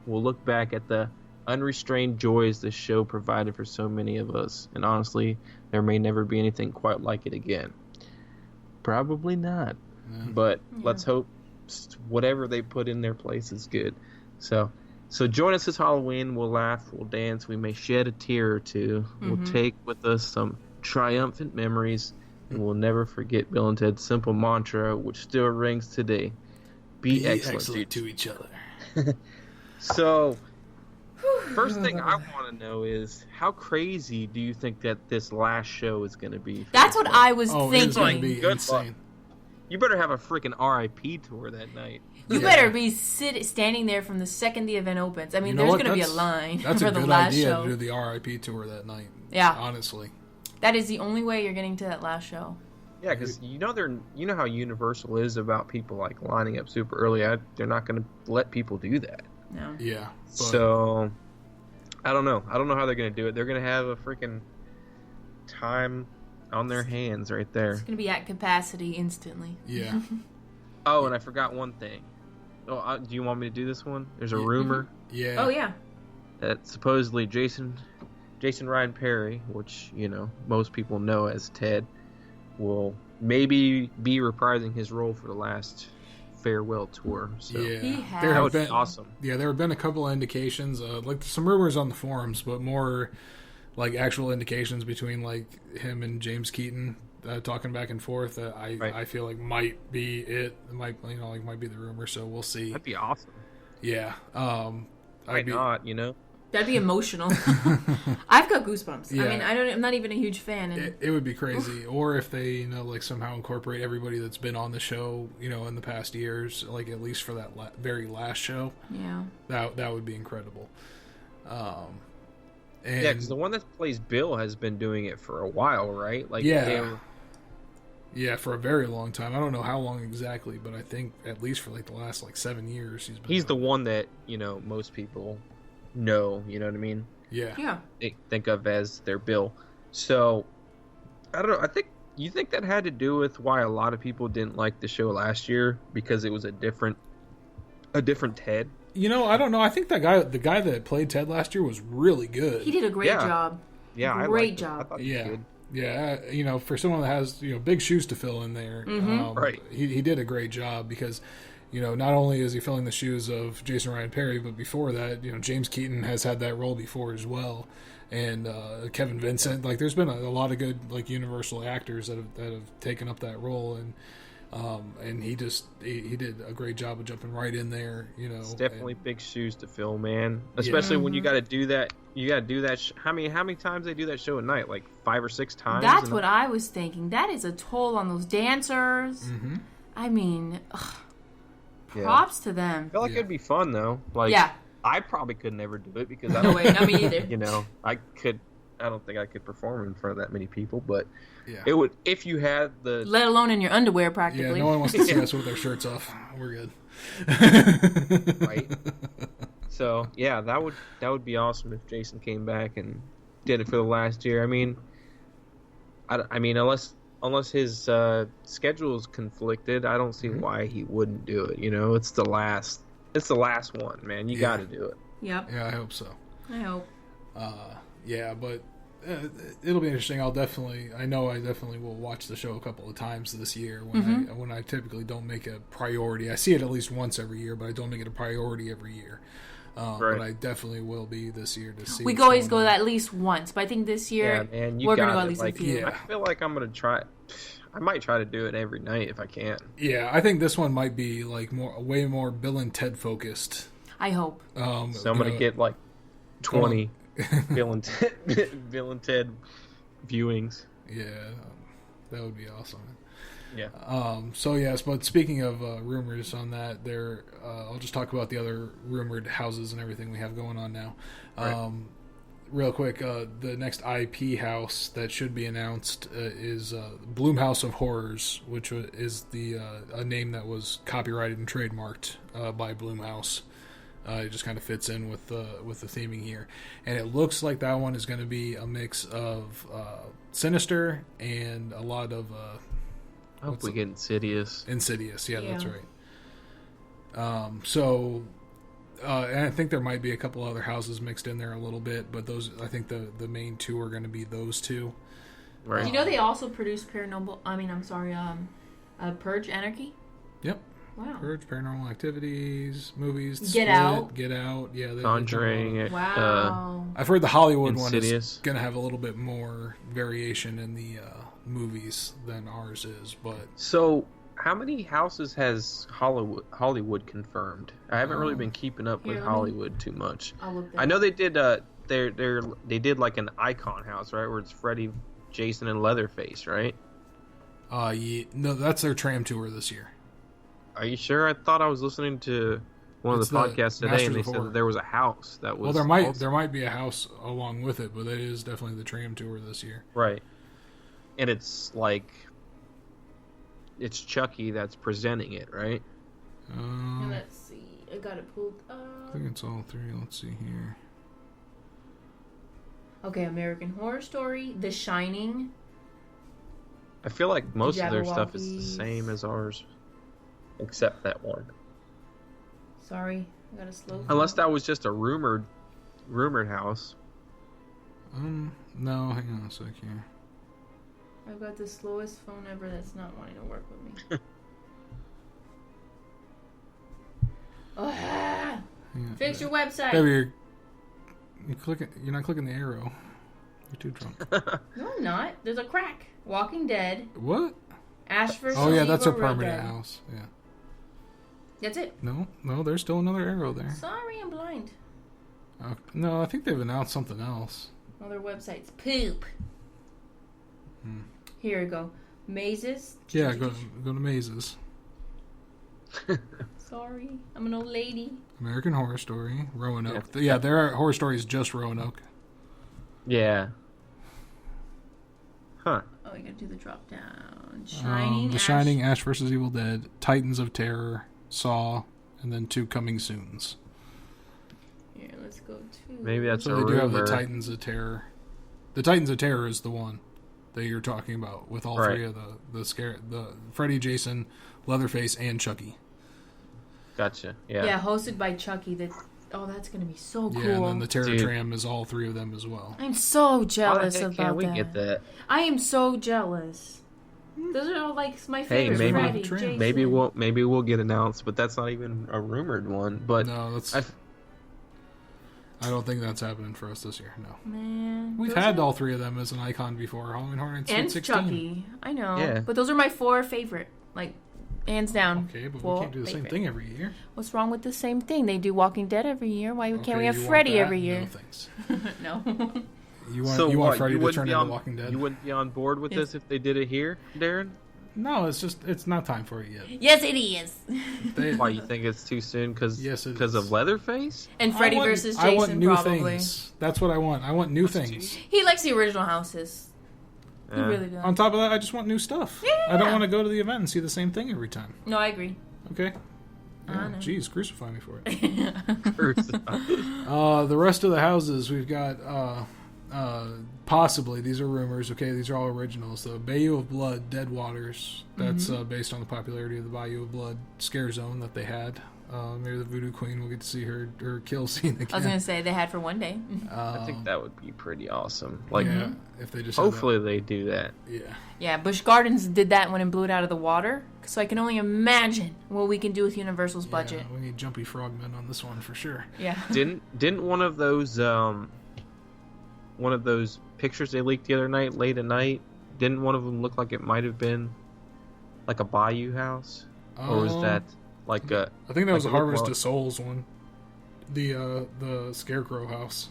we'll look back at the unrestrained joys this show provided for so many of us, and honestly, there may never be anything quite like it again. Probably not, but let's hope whatever they put in their place is good. So join us this Halloween. We'll laugh, we'll dance, we may shed a tear or two. We'll take with us some triumphant memories, and we'll never forget Bill and Ted's simple mantra, which still rings today: be excellent to each other. So, first thing I want to know is, how crazy do you think that this last show is going to be? That's what I was thinking. It's going to be insane. You better have a freaking RIP tour that night. You better be standing there from the second the event opens. I mean, there's going to be a line for the last show. That's a good idea to do the RIP tour that night. Yeah. Honestly. That is the only way you're getting to that last show. Yeah, because you know how Universal is about people like lining up super early. They're not going to let people do that. No. Yeah. So, I don't know. I don't know how they're going to do it. They're going to have a freaking time on their hands right there. It's going to be at capacity instantly. Yeah. Oh, and I forgot one thing. Oh, do you want me to do this one? There's a rumor. Yeah. Oh, yeah. That supposedly Jason Ryan Perry, which, most people know as Ted, will maybe be reprising his role for the last farewell tour. So yeah. That would be awesome. Yeah, there have been a couple of indications, like some rumors on the forums, but more like actual indications between like him and James Keaton talking back and forth that I feel like might be it. It might might be the rumor. So we'll see. That'd be awesome. Yeah. Why not? That'd be emotional. I've got goosebumps. Yeah. I mean, I'm not even a huge fan. And it would be crazy. Or if they, somehow incorporate everybody that's been on the show, in the past years, like at least for that very last show. Yeah. That would be incredible. Because the one that plays Bill has been doing it for a while, right? Like Yeah, for a very long time. I don't know how long exactly, but I think at least for like the last 7 years he's the one that, most people know, you know what I mean? Yeah. They think of as their Bill. So, I don't know. You think that had to do with why a lot of people didn't like the show last year, because it was a different Ted? I don't know. I think the guy that played Ted last year was really good. He did a great job. Yeah, great job. I thought he was good. Yeah, for someone that has big shoes to fill in there, right? He did a great job because not only is he filling the shoes of Jason Ryan Perry, but before that, James Keaton has had that role before as well, and Kevin Vincent. Like, there's been a lot of good Universal actors that have taken up that role, and he did a great job of jumping right in there. It's definitely big shoes to fill, man. Especially when you got to do that. You got to do that. How many times they do that show a night? Like 5 or 6 times. That's what I was thinking. That is a toll on those dancers. Mm-hmm. I mean, props to them. I feel like it'd be fun though. I probably could never do it because I don't. No way, not me either. I don't think I could perform in front of that many people, but yeah. It would if you had the. Let alone in your underwear, practically. Yeah, no one wants to see us with our shirts off. We're good. Right. So yeah, that would be awesome if Jason came back and did it for the last year. I mean, unless his schedule is conflicted, I don't see why he wouldn't do it. It's the last one, man. You got to do it. Yep. Yeah, I hope so. I hope. Yeah, but it'll be interesting. I definitely will watch the show a couple of times this year when I typically don't make a priority. I see it at least once every year, but I don't make it a priority every year. Right. But I definitely will be this year to see. We always go at least once, but I think this year we're going to go at least a few. I feel like I'm going to try. I might try to do it every night if I can. Yeah, I think this one might be way more Bill and Ted focused. I hope. Somebody get like 20 Bill and Ted viewings. Yeah, that would be awesome. Yeah. So yes, but speaking of rumors on that, I'll just talk about the other rumored houses and everything we have going on now. Right. Real quick, the next IP house that should be announced is Bloom House of Horrors, which is a name that was copyrighted and trademarked by Bloom House. It just kind of fits in with the theming here, and it looks like that one is going to be a mix of sinister and a lot of. I hope we get Insidious. Insidious, yeah, that's right. And I think there might be a couple other houses mixed in there a little bit, but I think the main two are going to be those two. Right. You know they also produce Purge Anarchy? Yep. Wow. Purge, Paranormal Activities, movies, Get Out, yeah. Conjuring. Wow. I've heard the Hollywood Insidious. one is going to have a little bit more variation in the movies than ours is, but... So, how many houses has Hollywood confirmed? I haven't really been keeping up with Hollywood too much. I know they did. They did like an icon house, right, where it's Freddy, Jason, and Leatherface, right? Yeah, no, that's their tram tour this year. Are you sure? I thought I was listening to one of the podcasts today, and they said that there was a house that was. Well, there might be a house along with it, but it is definitely the tram tour this year. Right, and it's like. It's Chucky that's presenting it, right? Let's see. I got it pulled up. I think it's all three. Let's see here. Okay, American Horror Story, The Shining. I feel like most of their stuff is the same as ours, except that one. Sorry, I got a slow. Unless that was just a rumored house. No, hang on a sec here. I've got the slowest phone ever that's not wanting to work with me. Fix your website. Baby, you're not clicking the arrow. You're too drunk. No, I'm not. There's a crack. Walking Dead. What? Ash vs. Oh yeah, that's a Evil, permanent house. Yeah. That's it. No, there's still another arrow there. Sorry, I'm blind. No, I think they've announced something else. Well, their website's poop. Here we go. Mazes. Yeah, go to Mazes. Sorry, I'm an old lady. American Horror Story, Roanoke. Yeah, there are horror stories just Roanoke. Yeah. Huh. Oh, you gotta do the drop down. Shining. The Shining, Ash vs. Evil Dead, Titans of Terror, Saw, and then 2 coming soons. Here, let's go to. Maybe that's so a they rumor. do have the Titans of Terror. The Titans of Terror is the one that you're talking about with all three of the Freddy, Jason, Leatherface, and Chucky. Gotcha. Yeah. Yeah, hosted by Chucky. That's gonna be so cool. Yeah, and then the Terror Tram is all 3 of them as well. I'm so jealous about that. We get that. I am so jealous. Those are all like my favorite. Hey, Freddy, Jason. maybe we'll get announced, but that's not even a rumored one. But no, I don't think that's happening for us this year. No, man, we've had all 3 of them as an icon before. Halloween Horror Nights and 16. Chucky. I know, yeah. But those are my 4 favorite, like hands down. Okay, but we can't do the same thing every year. What's wrong with the same thing? They do Walking Dead every year. Why can't we have you Freddy want that? every year? No thanks. No. You want Freddy to turn into Walking Dead? You wouldn't be on board with this if they did it here, Darren? No, it's not time for it yet. Yes, it is. Why, you think it's too soon because of Leatherface? And Freddy versus Jason, I want new probably. things. That's what I want. I want new things. He likes the original houses. He really does. On top of that, I just want new stuff. Yeah. I don't want to go to the event and see the same thing every time. No, I Okay. Jeez, crucify me for it. agree. The rest of the houses, we've got possibly, these are rumors, okay, these are all originals. The Bayou of Blood, Dead Waters, that's based on the popularity of the Bayou of Blood scare zone that they had. Maybe the Voodoo Queen will get to see her kill scene again. I was going to say they had for one day. I think that would be pretty awesome. Like, if they just hopefully they do that. Yeah, Busch Gardens did that when it blew it out of the water. So I can only imagine what we can do with Universal's budget. We need Jumpy Frogmen on this one for sure. Yeah. Didn't one of those pictures they leaked the other night, late at night, didn't one of them look like it might have been like a Bayou house? Or was that like a... I think that was a Harvest of Souls one. The Scarecrow house.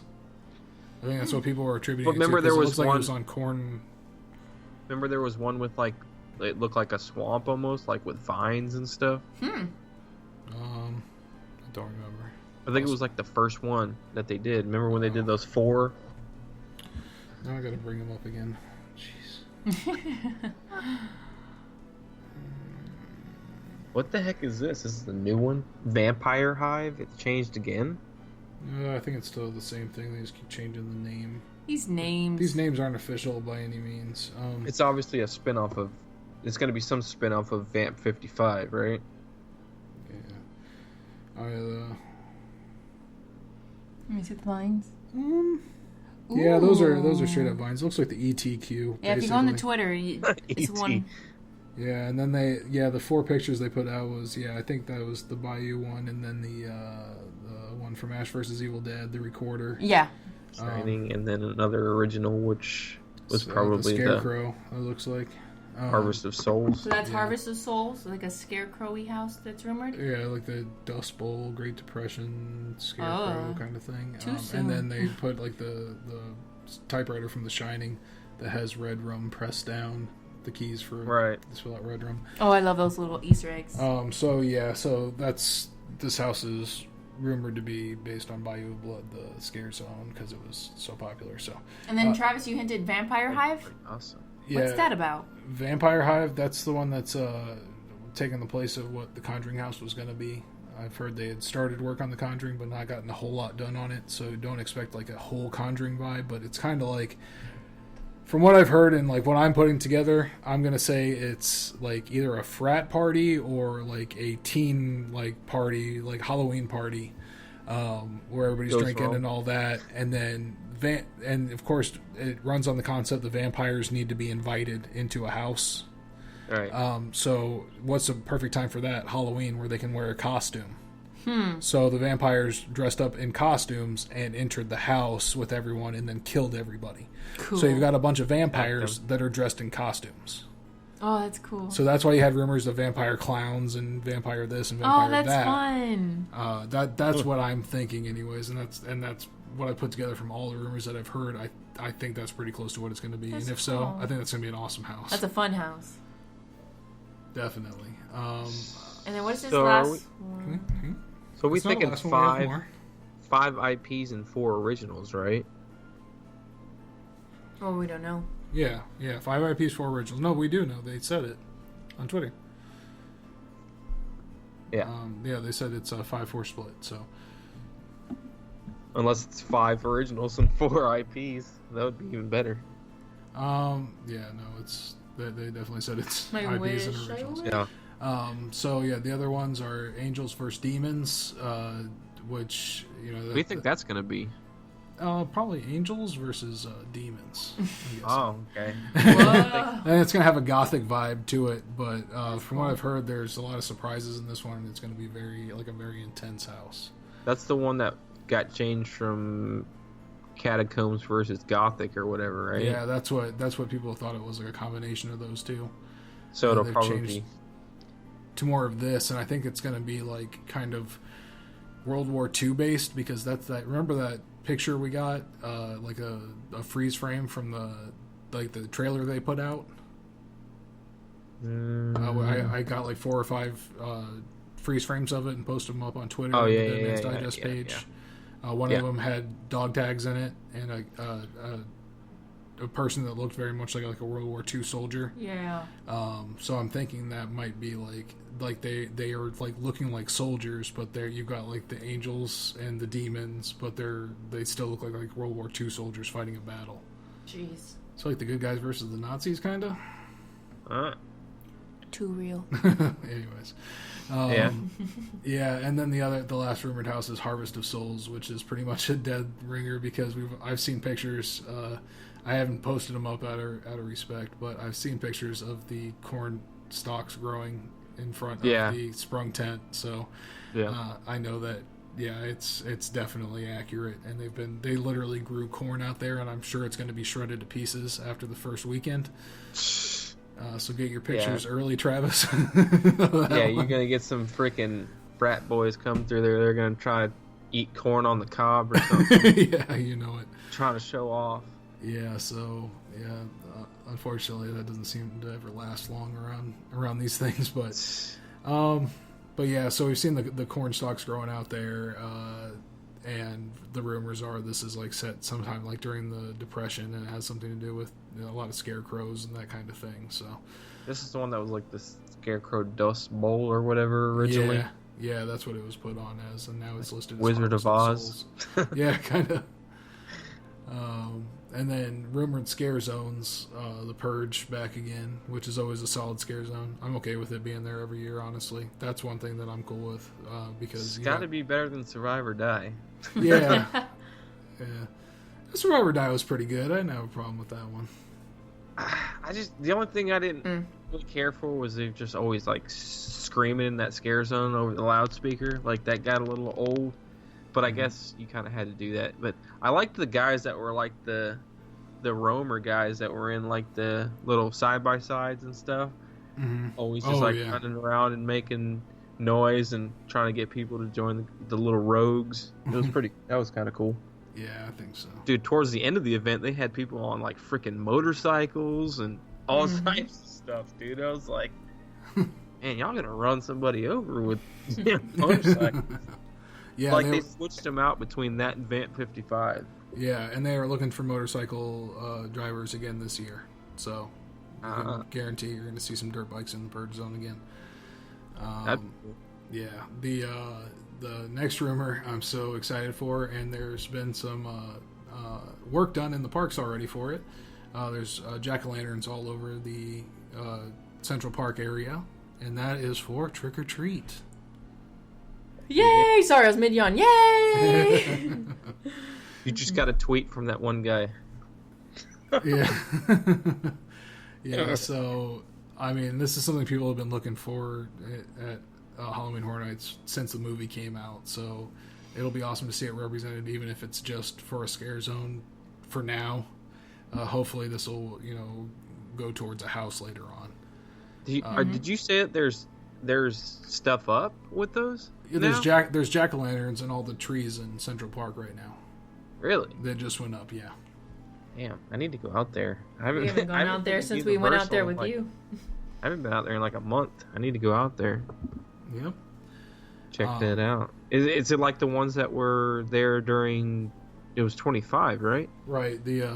I think that's what people were attributing. But remember, it to, there it was looks like one. it was on corn. Remember, there was one with like it looked like a swamp almost, like with vines and stuff. I don't remember. I think it was like the first one that they did. Remember when they did those 4? Now I gotta bring them up again. Jeez. What the heck is this? This is the new one? Vampire Hive? It's changed again? I think it's still the same thing. They just keep changing the name. These names aren't official by any means. It's obviously a spin-off of... It's going to be some spin-off of Vamp 55, right? Yeah. Let me see the vines. Yeah, those are straight up vines. Looks like the ETQ. Yeah, if you go on the Twitter, it's one. Yeah, and then the 4 pictures they put out was, I think that was the Bayou one, and then the one from Ash vs. Evil Dead, the Recorder. Yeah. Shining, and then another original, which was probably the Scarecrow. It looks like Harvest of Souls. So that's Harvest of Souls, like a scarecrowy house that's rumored. Yeah, like the Dust Bowl, Great Depression, Scarecrow kind of thing. Too soon. And then they put like the typewriter from The Shining that has red rum pressed down. The keys for to fill out red rum. Oh, I love those little Easter eggs. So this house is rumored to be based on Bayou of Blood, the Scare Zone, because it was so popular. So, and then Travis, you hinted Vampire Hive. Awesome. Yeah, what's that about? Vampire Hive. That's the one that's taking the place of what the Conjuring house was going to be. I've heard they had started work on the Conjuring, but not gotten a whole lot done on it. So don't expect like a whole Conjuring vibe. But it's kind of like, from what I've heard and like what I'm putting together, I'm gonna say it's like either a frat party or like a teen like party, like Halloween party, where everybody's drinking and all that, and then and of course it runs on the concept the vampires need to be invited into a house. Right. So what's the perfect time for that? Halloween, where they can wear a costume. So the vampires dressed up in costumes and entered the house with everyone and then killed everybody. Cool. So you've got a bunch of vampires that are dressed in costumes. Oh, that's cool. So that's why you had rumors of vampire clowns and vampire this and vampire that. Oh, that's fun. That's what I'm thinking, anyways, and that's what I put together from all the rumors that I've heard. I think that's pretty close to what it's going to be, and if so, I think that's going to be an awesome house. That's a fun house. Definitely. And then what's this last one? So we're thinking 5 IPs and 4 originals, right? Oh, we don't know. Yeah, 5 IPs, 4 originals. No, we do know. They said it on Twitter. Yeah. They said it's a 5-4 split. So unless it's 5 originals and 4 IPs, that would be even better. It's they definitely said it's My IPs wish, and originals. Yeah. The other ones are Angels vs. Demons, which What do you think that's gonna be? Probably Angels versus Demons. Oh, okay. And it's gonna have a gothic vibe to it, but from what I've heard, there's a lot of surprises in this one, and it's gonna be a very intense house. That's the one that got changed from Catacombs versus Gothic or whatever, right? Yeah, that's what people thought it was, like a combination of those two. So it'll probably be to more of this, and I think it's going to be like kind of World War II based, because remember that picture we got, like a freeze frame from the trailer they put out. I got like 4 or 5 freeze frames of it and posted them up on Twitter on the Dead Man's Digest page. One of them had dog tags in it, and a person that looked very much like a World War II soldier. Yeah. So I'm thinking that might be like they are like looking like soldiers, but you've got like the angels and the demons, but they still look like World War II soldiers fighting a battle. Jeez. So like the good guys versus the Nazis, kind of. Too real. Anyways. And then the last rumored house is Harvest of Souls, which is pretty much a dead ringer, because I've seen pictures. I haven't posted them up out of respect, but I've seen pictures of the corn stalks growing in front of the sprung tent. So I know that it's definitely accurate, and they literally grew corn out there, and I'm sure it's going to be shredded to pieces after the first weekend. So get your pictures early, Travis. You're gonna get some freaking frat boys come through there. They're gonna try to eat corn on the cob or something. Yeah, you know it. Trying to show off. Yeah, so unfortunately that doesn't seem to ever last long around these things, but yeah, so we've seen the corn stalks growing out there, and the rumors are this is like set sometime like during the Depression, and it has something to do with a lot of scarecrows and that kind of thing. So this is the one that was like the Scarecrow Dust Bowl or whatever originally. Yeah, that's what it was put on as, and now it's listed as Wizard of Oz. Yeah, kind of. And then rumored scare zones, the Purge back again, which is always a solid scare zone. I'm okay with it being there every year, honestly. That's one thing that I'm cool with, because it's got to be better than Survive or Die. Yeah, yeah. Survive or Die was pretty good. I didn't have a problem with that one. The only thing I didn't really care for was they just always like screaming in that scare zone over the loudspeaker. Like that got a little old. But I guess you kind of had to do that. But I liked the guys that were like the roamer guys that were in like the little side-by-sides and stuff. Mm-hmm. Always just running around and making noise and trying to get people to join the little rogues. It was that was kind of cool. Yeah, I think so. Dude, towards the end of the event, they had people on like freaking motorcycles and all types of stuff, dude. I was like, man, y'all gonna run somebody over with motorcycles. Yeah, like they switched them out between that and Vamp 55. Yeah, and they are looking for motorcycle drivers again this year. So I can guarantee you're going to see some dirt bikes in the Purge Zone again. Yeah, the next rumor I'm so excited for, and there's been some work done in the parks already for it. There's jack-o'-lanterns all over the Central Park area, and that is for Trick or Treat. Yay! Sorry, I was mid-yawn. Yay! You just got a tweet from that one guy. Yeah. Yeah, so, I mean, this is something people have been looking for at Halloween Horror Nights since the movie came out, so it'll be awesome to see it represented, even if it's just for a scare zone for now. Hopefully this will, go towards a house later on. Did you say that there's stuff up with those? Yeah, there's jack-o'-lanterns in all the trees in Central Park right now. Really? They just went up, yeah. Damn, I need to go out there. We haven't gone out there since we went out there with you. I haven't been out there in like a month. I need to go out there. Yep. Check that out. Is it like the ones that were there during? It was 25, right? Right. The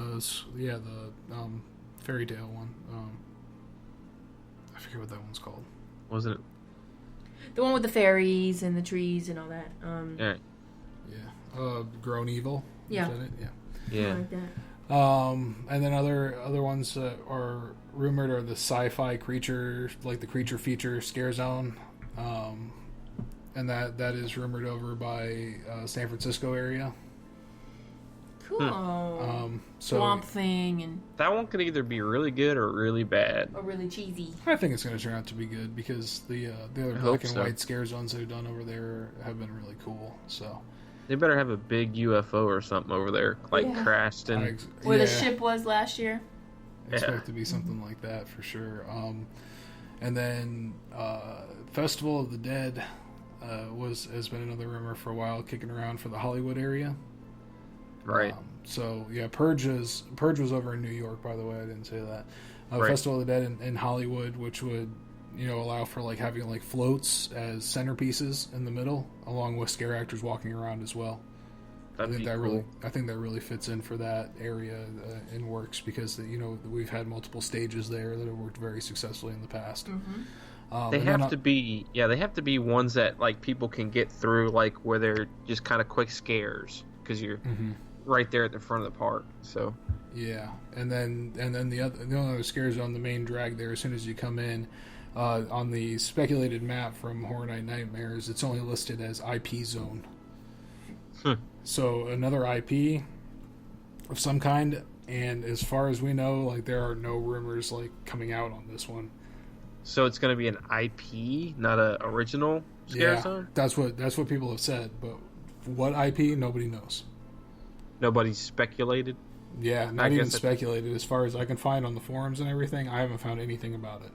fairy tale one. I forget what that one's called. Wasn't it? The one with the fairies and the trees and all that. Yeah. Yeah. Grown Evil. Yeah. Is that it? Yeah. Yeah. Like that. And then other ones that are rumored are the sci-fi creature, like the creature feature scare zone, and that is rumored over by San Francisco area. Cool. So Swamp Thing and that one could either be really good or really bad. or really cheesy. I think it's going to turn out to be good because the other black and white scare zones they've done over there have been really cool. So they better have a big UFO or something over there, like crashed and where the ship was last year. Expect to be something like that for sure. And then Festival of the Dead has been another rumor for a while, kicking around for the Hollywood area. Right. So yeah, Purge was over in New York, by the way. I didn't say that. Right. Festival of the Dead in Hollywood, which would allow for like having like floats as centerpieces in the middle, along with scare actors walking around as well. I think that really fits in for that area and works because we've had multiple stages there that have worked very successfully in the past. Mm-hmm. They have to be ones that like people can get through, like where they're just kind of quick scares because you're right there at the front of the park. So yeah, and then the other scare zone, the main drag there. As soon as you come in, on the speculated map from Horror Night Nightmares, it's only listed as IP zone. So another IP of some kind, and as far as we know, like there are no rumors like coming out on this one. So it's going to be an IP, not an original scare zone? That's what people have said, but what IP, nobody knows. Nobody's speculated? Yeah, not even speculated. As far as I can find on the forums and everything, I haven't found anything about it.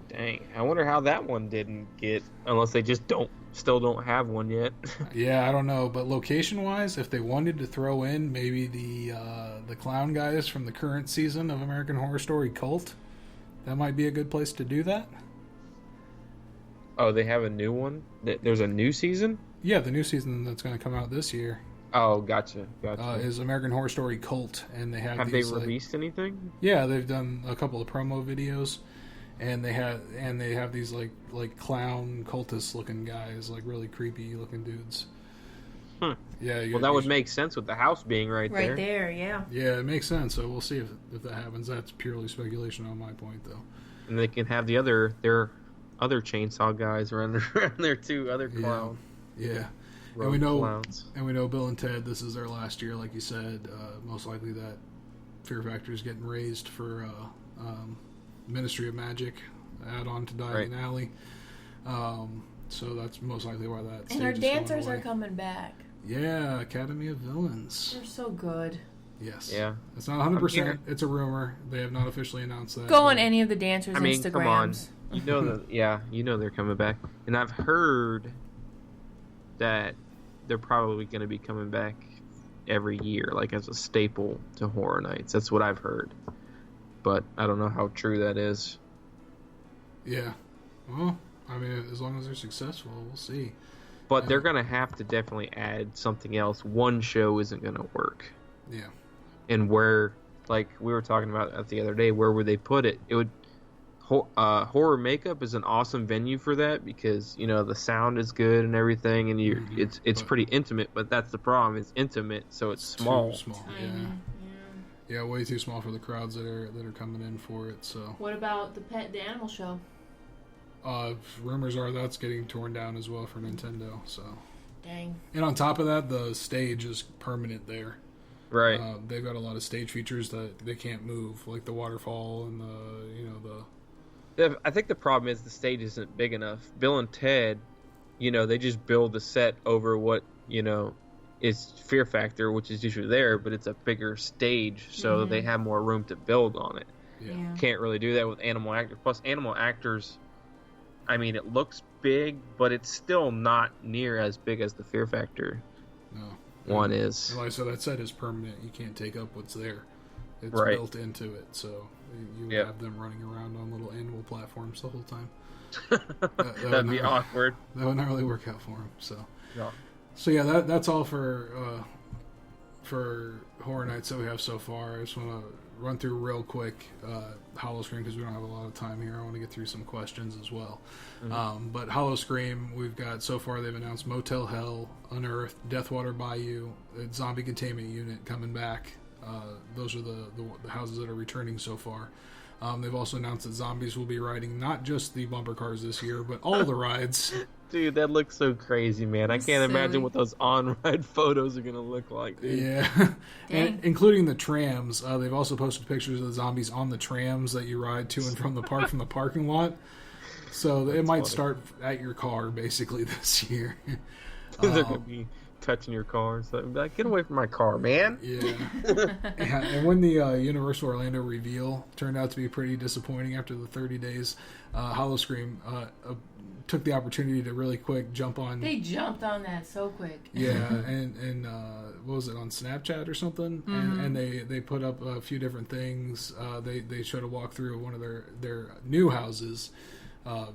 Dang, I wonder how that one didn't get, unless they just don't still don't have one yet. Yeah, I don't know, but location-wise, if they wanted to throw in maybe the clown guys from the current season of American Horror Story Cult, that might be a good place to do that. Oh, they have a new one? There's a new season? Yeah, the new season that's going to come out this year. Oh, gotcha. Is American Horror Story Cult, and they have they these, released anything? Yeah, they've done a couple of promo videos, and they have these like clown cultist looking guys, like really creepy looking dudes. Yeah. Well, that would make sense with the house being right there. Right there, yeah. Yeah, it makes sense. So we'll see if that happens. That's purely speculation on my point, though. And they can have their other chainsaw guys around there too, other clowns. Yeah. And we know Bill and Ted, this is their last year, like you said. Most likely that Fear Factor is getting raised for Ministry of Magic add-on to Diagon Alley. So that's most likely why that stage and our is dancers going away. are coming back. Yeah, Academy of Villains. They're so good. Yes. Yeah. It's not 100%. It's a rumor. They have not officially announced that. Go on any of the dancers' Instagrams. Come on. You know they're coming back. And I've heard that they're probably going to be coming back every year, like as a staple to Horror Nights. That's what I've heard. But I don't know how true that is. Yeah. Well, I mean, as long as they're successful, we'll see. But they're going to have to definitely add something else. One show isn't going to work. Yeah. And where, like we were talking about the other day, where would they put it? It would... Horror Makeup is an awesome venue for that because the sound is good and everything, and it's pretty intimate. But that's the problem; it's intimate, so it's small. Too small, yeah, way too small for the crowds that are coming in for it. So, what about the animal show? Rumors are that's getting torn down as well for Nintendo. So, dang. And on top of that, the stage is permanent there. Right. They've got a lot of stage features that they can't move, like the waterfall and the. I think the problem is the stage isn't big enough. Bill and Ted, they just build the set over what, is Fear Factor, which is usually there, but it's a bigger stage, so they have more room to build on it. Yeah. Can't really do that with animal actors. Plus, animal actors, I mean, it looks big, but it's still not near as big as the Fear Factor one is. Like I said, that set is permanent. You can't take up what's there. It's built into it, so you would have them running around on little animal platforms the whole time. That'd be awkward. That would not really work out for them. So yeah, that's all for Horror Nights that we have so far. I just want to run through real quick Hollow Scream because we don't have a lot of time here. I want to get through some questions as well. But Hollow Scream, we've got so far they've announced Motel Hell, Unearthed, Deathwater Bayou, Zombie Containment Unit coming back. Those are the houses that are returning so far. They've also announced that zombies will be riding not just the bumper cars this year, but all the rides. Dude, that looks so crazy, man. I can't imagine what those on-ride photos are going to look like, dude. Yeah. And including the trams. They've also posted pictures of the zombies on the trams that you ride to and from the park from the parking lot. So it might start at your car, basically, this year. They're going to be touching your car. So be like, get away from my car, man. Yeah. And when the Universal Orlando reveal turned out to be pretty disappointing after the 30 days, Hollow Scream took the opportunity to really quick jump on. They jumped on that so quick. Yeah, and what was it, on Snapchat or something? And they put up a few different things. They showed a walkthrough of one of their new houses.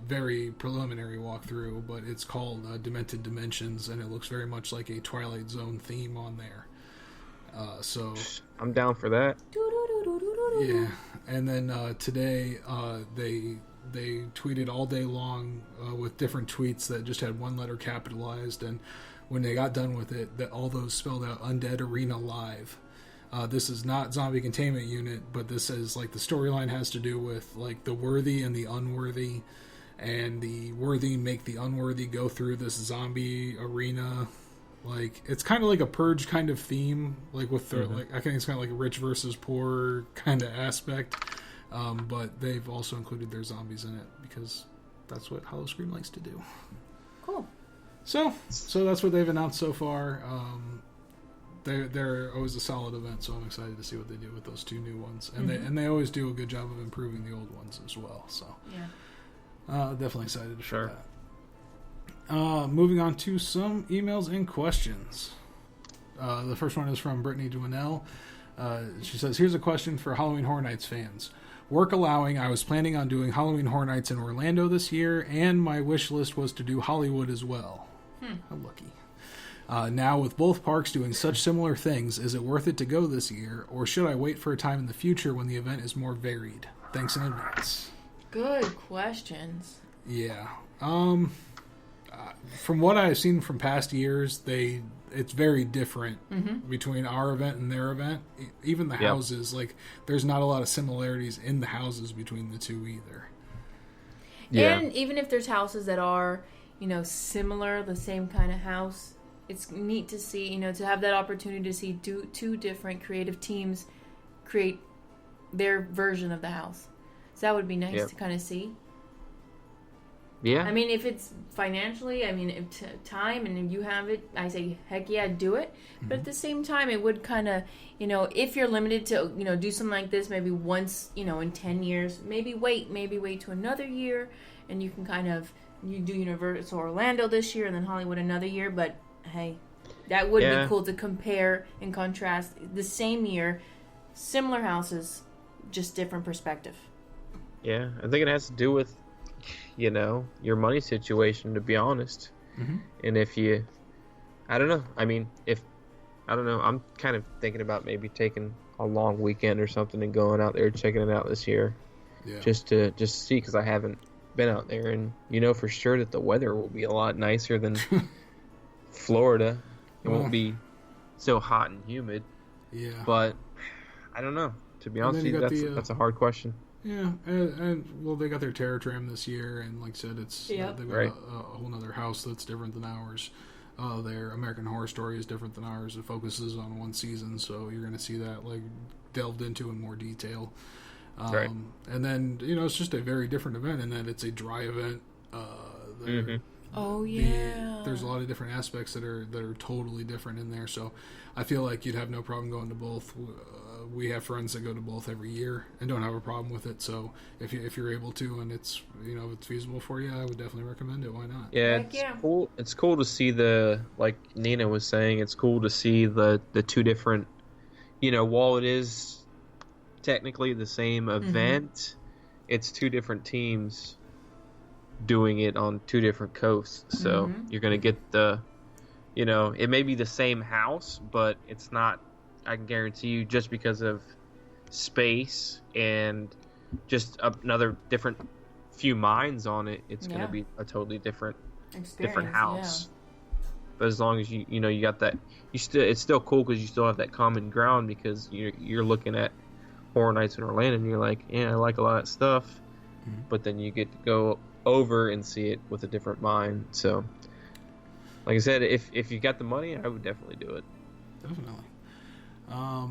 Very preliminary walkthrough, but it's called Demented Dimensions, and it looks very much like a Twilight Zone theme on there. So I'm down for that. Yeah, and then today they tweeted all day long with different tweets that just had one letter capitalized, and when they got done with it, that all those spelled out Undead Arena Live. This is not Zombie Containment Unit, but this is like the storyline has to do with like the worthy and the unworthy, and the worthy make the unworthy go through this zombie arena. Like it's kind of like a Purge kind of theme, like with the like I think it's kind of like a rich versus poor kind of aspect. But they've also included their zombies in it because that's what Hollow Scream likes to do. Cool. So that's what they've announced so far. They're always a solid event, so I'm excited to see what they do with those two new ones, and they always do a good job of improving the old ones as well. So yeah, definitely excited to show Moving on to some emails and questions. The first one is from Brittany Dwinell. She says, here's a question for Halloween Horror Nights fans. Work allowing, I was planning on doing Halloween Horror Nights in Orlando this year, and my wish list was to do Hollywood as well. How lucky. Now, with both parks doing such similar things, is it worth it to go this year, or should I wait for a time in the future when the event is more varied? Thanks in advance. Good questions. Yeah. From what I've seen from past years, it's very different between our event and their event. Even the houses, like, there's not a lot of similarities in the houses between the two either. Yeah. And even if there's houses that are, similar, the same kind of house, it's neat to see, to have that opportunity to see two different creative teams create their version of the house. So that would be nice to kind of see. Yeah. I mean, if it's financially, if time and you have it, I say, heck yeah, do it. But at the same time, it would kind of, if you're limited to, do something like this maybe once, in 10 years, maybe wait to another year, and you can kind of, you do Universal Orlando this year and then Hollywood another year. But hey, that would be cool to compare and contrast the same year, similar houses, just different perspective. Yeah, I think it has to do with, your money situation, to be honest. And if you, I don't know. I'm kind of thinking about maybe taking a long weekend or something and going out there checking it out this year. Yeah. Just to see, because I haven't been out there, and for sure that the weather will be a lot nicer than Florida. It won't be so hot and humid. Yeah. But I don't know. To be honest with you, that's a hard question. Yeah, and they got their Terror Tram this year, and like I said, it's they've got a whole other house that's different than ours. Their American Horror Story is different than ours. It focuses on one season, so you're going to see that delved into in more detail. Right. And then it's just a very different event in that it's a dry event. There's a lot of different aspects that are totally different in there. So I feel like you'd have no problem going to both. We have friends that go to both every year and don't have a problem with it. So if you're able to, and it's if it's feasible for you, I would definitely recommend it. Why not? Yeah, cool. It's cool to see like Nina was saying, it's cool to see the two different. While it is technically the same event, it's two different teams doing it on two different coasts. So you're gonna get it may be the same house, but it's not. I can guarantee you, just because of space and just another different few minds on it, it's going to be a totally different house. Yeah. But as long as you got that, it's still cool because you still have that common ground, because you're looking at Horror Nights in Orlando and you're like, yeah, I like a lot of that stuff, but then you get to go over and see it with a different mind. So, like I said, if you got the money, I would definitely do it. Definitely.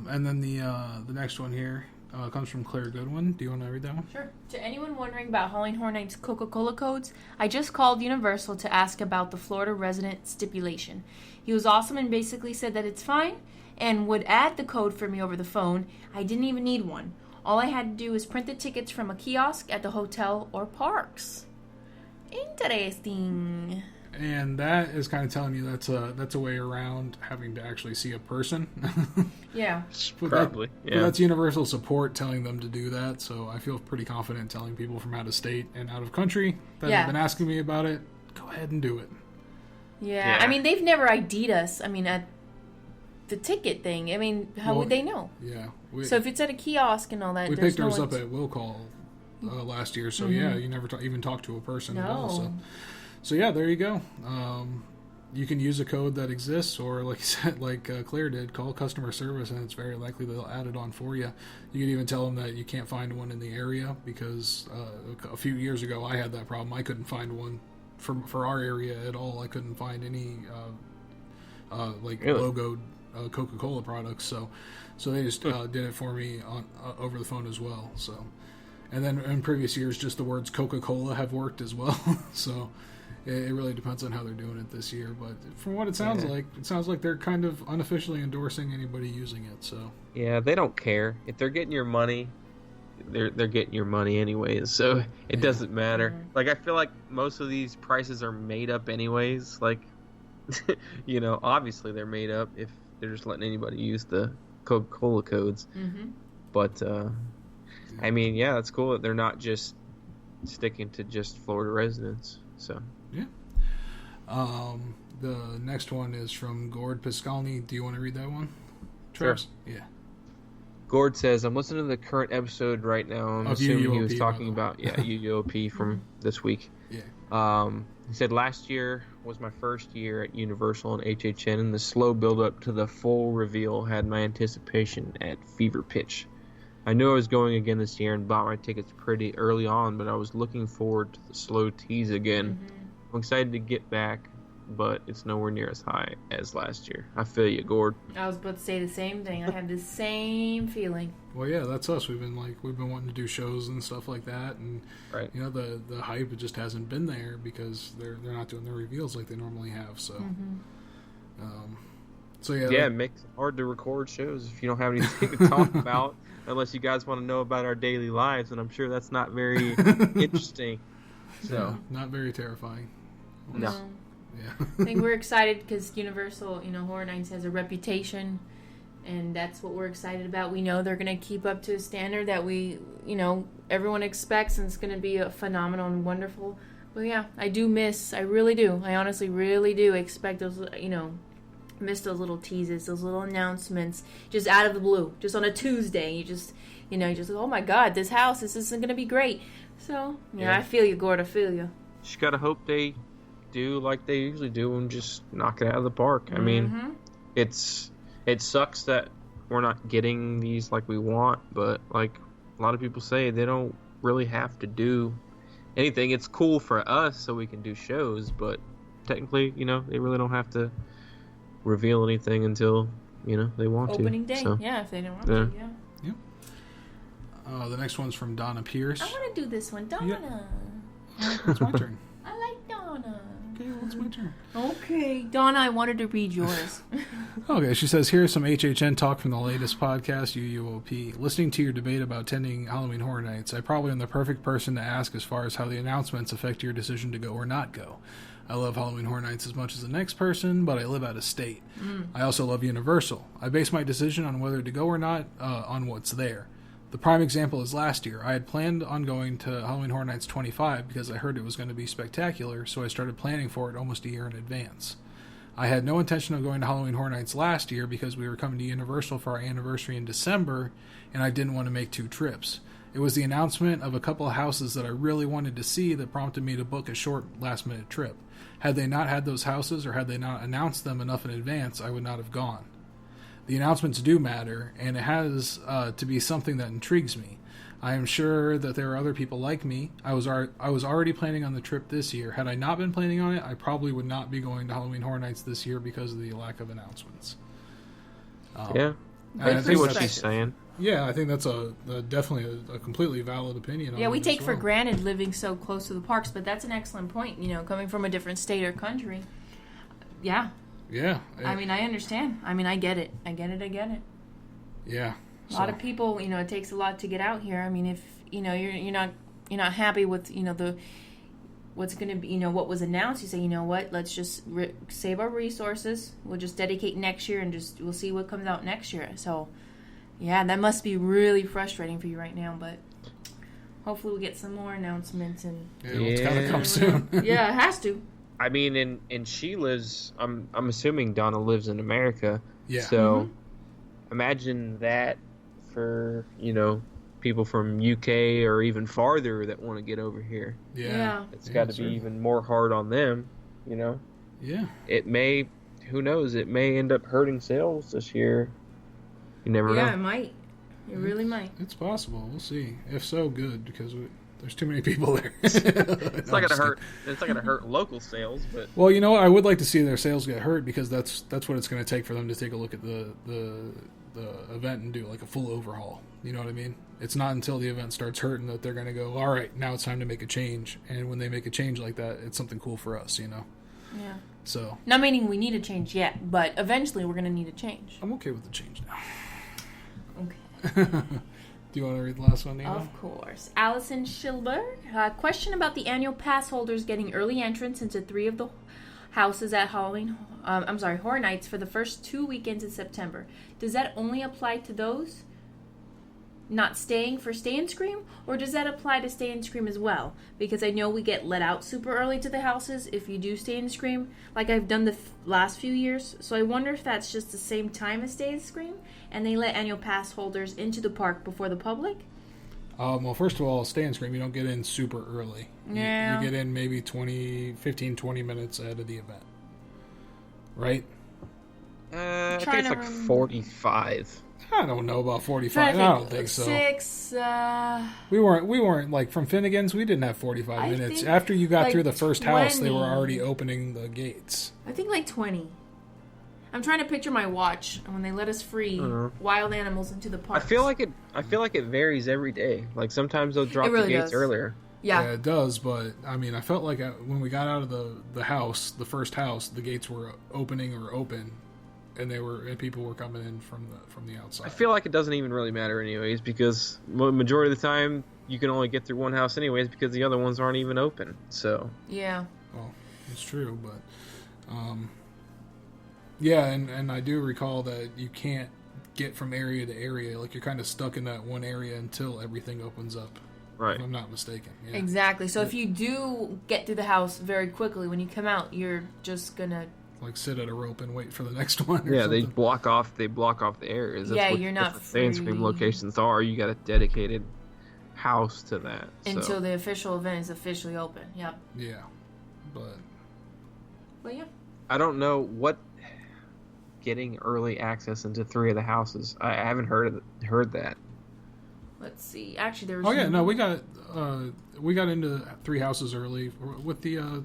And then the next one here comes from Claire Goodwin. Do you want to read that one? Sure. To anyone wondering about Halloween Horror Nights Coca-Cola codes, I just called Universal to ask about the Florida resident stipulation. He was awesome and basically said that it's fine and would add the code for me over the phone. I didn't even need one. All I had to do was print the tickets from a kiosk at the hotel or parks. Interesting. And that is kind of telling you that's a way around having to actually see a person. Yeah. Probably. But that's Universal support telling them to do that. So I feel pretty confident telling people from out of state and out of country that have been asking me about it, go ahead and do it. Yeah. I mean, they've never ID'd us. I mean, at the ticket thing. How would they know? Yeah. So if it's at a kiosk and all that, we picked ours up at Will Call last year. So you never even talked to a person at all. So yeah, there you go. You can use a code that exists, or like you said, Claire did, call customer service, and it's very likely they'll add it on for you. You can even tell them that you can't find one in the area, because a few years ago I had that problem. I couldn't find one for our area at all. I couldn't find any logoed Coca-Cola products. So they just did it for me on over the phone as well. So, and then in previous years, just the words Coca-Cola have worked as well. So. It really depends on how they're doing it this year, but from what it sounds like they're kind of unofficially endorsing anybody using it. So yeah, they don't care if they're getting your money. they're getting your money anyways, so it doesn't matter. Like, I feel like most of these prices are made up anyways. Like, you know, obviously they're made up if they're just letting anybody use the Coca-Cola codes. But I mean, yeah, that's cool that they're not just sticking to just Florida residents. So yeah. The next one is from Gord Piscalny. Do you want to read that one, Travis? Sure. Yeah. Gord says, I'm listening to the current episode right now. I'm assuming he was talking about UUOP from this week. Yeah. He said, last year was my first year at Universal and HHN, and the slow build-up to the full reveal had my anticipation at fever pitch. I knew I was going again this year and bought my tickets pretty early on, but I was looking forward to the slow tease again. I'm excited to get back, but it's nowhere near as high as last year. I feel you, Gord. I was about to say the same thing. I have the same feeling. Well, yeah, that's us. We've been wanting to do shows and stuff like that, and right. You know, the hype just hasn't been there because they're not doing their reveals like they normally have. So, so yeah, it makes it hard to record shows if you don't have anything to talk about, unless you guys want to know about our daily lives, and I'm sure that's not very interesting. So, not very terrifying. No. Yeah. I think we're excited because Universal, Horror Nights has a reputation, and that's what we're excited about. We know they're going to keep up to a standard that everyone expects, and it's going to be a phenomenal and wonderful. But yeah, I really do. I honestly really do expect those, miss those little teases, those little announcements, just out of the blue, just on a Tuesday. You just oh my God, this isn't going to be great. So, yeah, I feel you, Gord, I feel you. Just got to hope they do like they usually do and just knock it out of the park. I mean, it sucks that we're not getting these like we want, but like a lot of people say, they don't really have to do anything. It's cool for us so we can do shows, but technically, they really don't have to reveal anything until, they want Opening to. day, So, yeah, if they don't want to, yeah. The next one's from Donna Pierce. I want to do this one, Donna. Yeah. It's my turn. I like Donna. Okay, well, it's my turn. Okay, Donna, I wanted to read yours. Okay, she says, here's some HHN talk from the latest podcast, UUOP. Listening to your debate about attending Halloween Horror Nights, I probably am the perfect person to ask as far as how the announcements affect your decision to go or not go. I love Halloween Horror Nights as much as the next person, but I live out of state. I also love Universal. I base my decision on whether to go or not on what's there. The prime example is last year. I had planned on going to Halloween Horror Nights 25 because I heard it was going to be spectacular, so I started planning for it almost a year in advance. I had no intention of going to Halloween Horror Nights last year because we were coming to Universal for our anniversary in December, and I didn't want to make 2 trips. It was the announcement of a couple of houses that I really wanted to see that prompted me to book a short last-minute trip. Had they not had those houses, or had they not announced them enough in advance, I would not have gone. The announcements do matter, and it has to be something that intrigues me. I am sure that there are other people like me. I was already planning on the trip this year. Had I not been planning on it, I probably would not be going to Halloween Horror Nights this year because of the lack of announcements. I see what she's saying. Yeah, I think that's definitely a completely valid opinion. Yeah, we take well. for granted living so close to the parks, but that's an excellent point. Coming from a different state or country. Yeah. Yeah. I mean, I understand. I mean, I get it. I get it. Yeah. A lot of people, it takes a lot to get out here. I mean, if you're not happy with what's going to be, what was announced, you say, you know what, let's just save our resources. We'll just dedicate next year, and we'll see what comes out next year. So, yeah, that must be really frustrating for you right now, but hopefully we'll get some more announcements. And it's got to come soon. Yeah, it has to. I mean, and she lives, I'm assuming Donna lives in America. Yeah. So imagine that for, people from UK or even farther that want to get over here. Yeah. It's got to be even more hard on them, Yeah. It may, who knows, it may end up hurting sales this year. You never know. Yeah, it might. It really might. It's possible. We'll see. If so, good, because there's too many people there. It's not gonna hurt. It's not gonna hurt local sales, but well, you know what? I would like to see their sales get hurt because that's what it's going to take for them to take a look at the event and do like a full overhaul. You know what I mean? It's not until the event starts hurting that they're going to go, all right, now it's time to make a change. And when they make a change like that, it's something cool for us, Yeah. So. Not meaning we need a change yet, but eventually we're going to need a change. I'm okay with the change now. Okay. Do you want to read the last one, Nina? Of course. Allison Schilberg. Question about the annual pass holders getting early entrance into 3 of the houses at Horror Nights for the first 2 weekends in September. Does that only apply to those not staying for Stay and Scream, or does that apply to Stay and Scream as well? Because I know we get let out super early to the houses if you do Stay and Scream, like I've done the last few years. So I wonder if that's just the same time as Stay and Scream, and they let annual pass holders into the park before the public. Well, first of all, Stay and Scream, you don't get in super early. Yeah. You get in maybe 15, 20 minutes ahead of the event. Right? I think it's like 45. I don't know about 45. I don't think so. 6. We weren't like from Finnegan's. We didn't have 45 minutes. After you got through the first house, they were already opening the gates. I think like 20. I'm trying to picture my watch when they let us free wild animals into the park. I feel like it varies every day. Like sometimes they'll drop the gates earlier. Yeah, it does. But I mean, I felt like when we got out of the house, the first house, the gates were opening or open. And people were coming in from the outside. I feel like it doesn't even really matter anyways, because majority of the time you can only get through one house anyways, because the other ones aren't even open. So yeah, well, it's true, but yeah, and I do recall that you can't get from area to area. Like you're kind of stuck in that one area until everything opens up. Right. If I'm not mistaken. Yeah. Exactly. So if you do get through the house very quickly, when you come out, you're just gonna like sit at a rope and wait for the next one. Yeah, something. they block off the areas. That's what you're not Stay and Scream locations are. You got a dedicated house to that until the official event is officially open. Yep. Yeah, but yeah, I don't know what getting early access into 3 of the houses. I haven't heard that. Let's see. Actually, there was. Oh yeah, no, we got into 3 houses early with the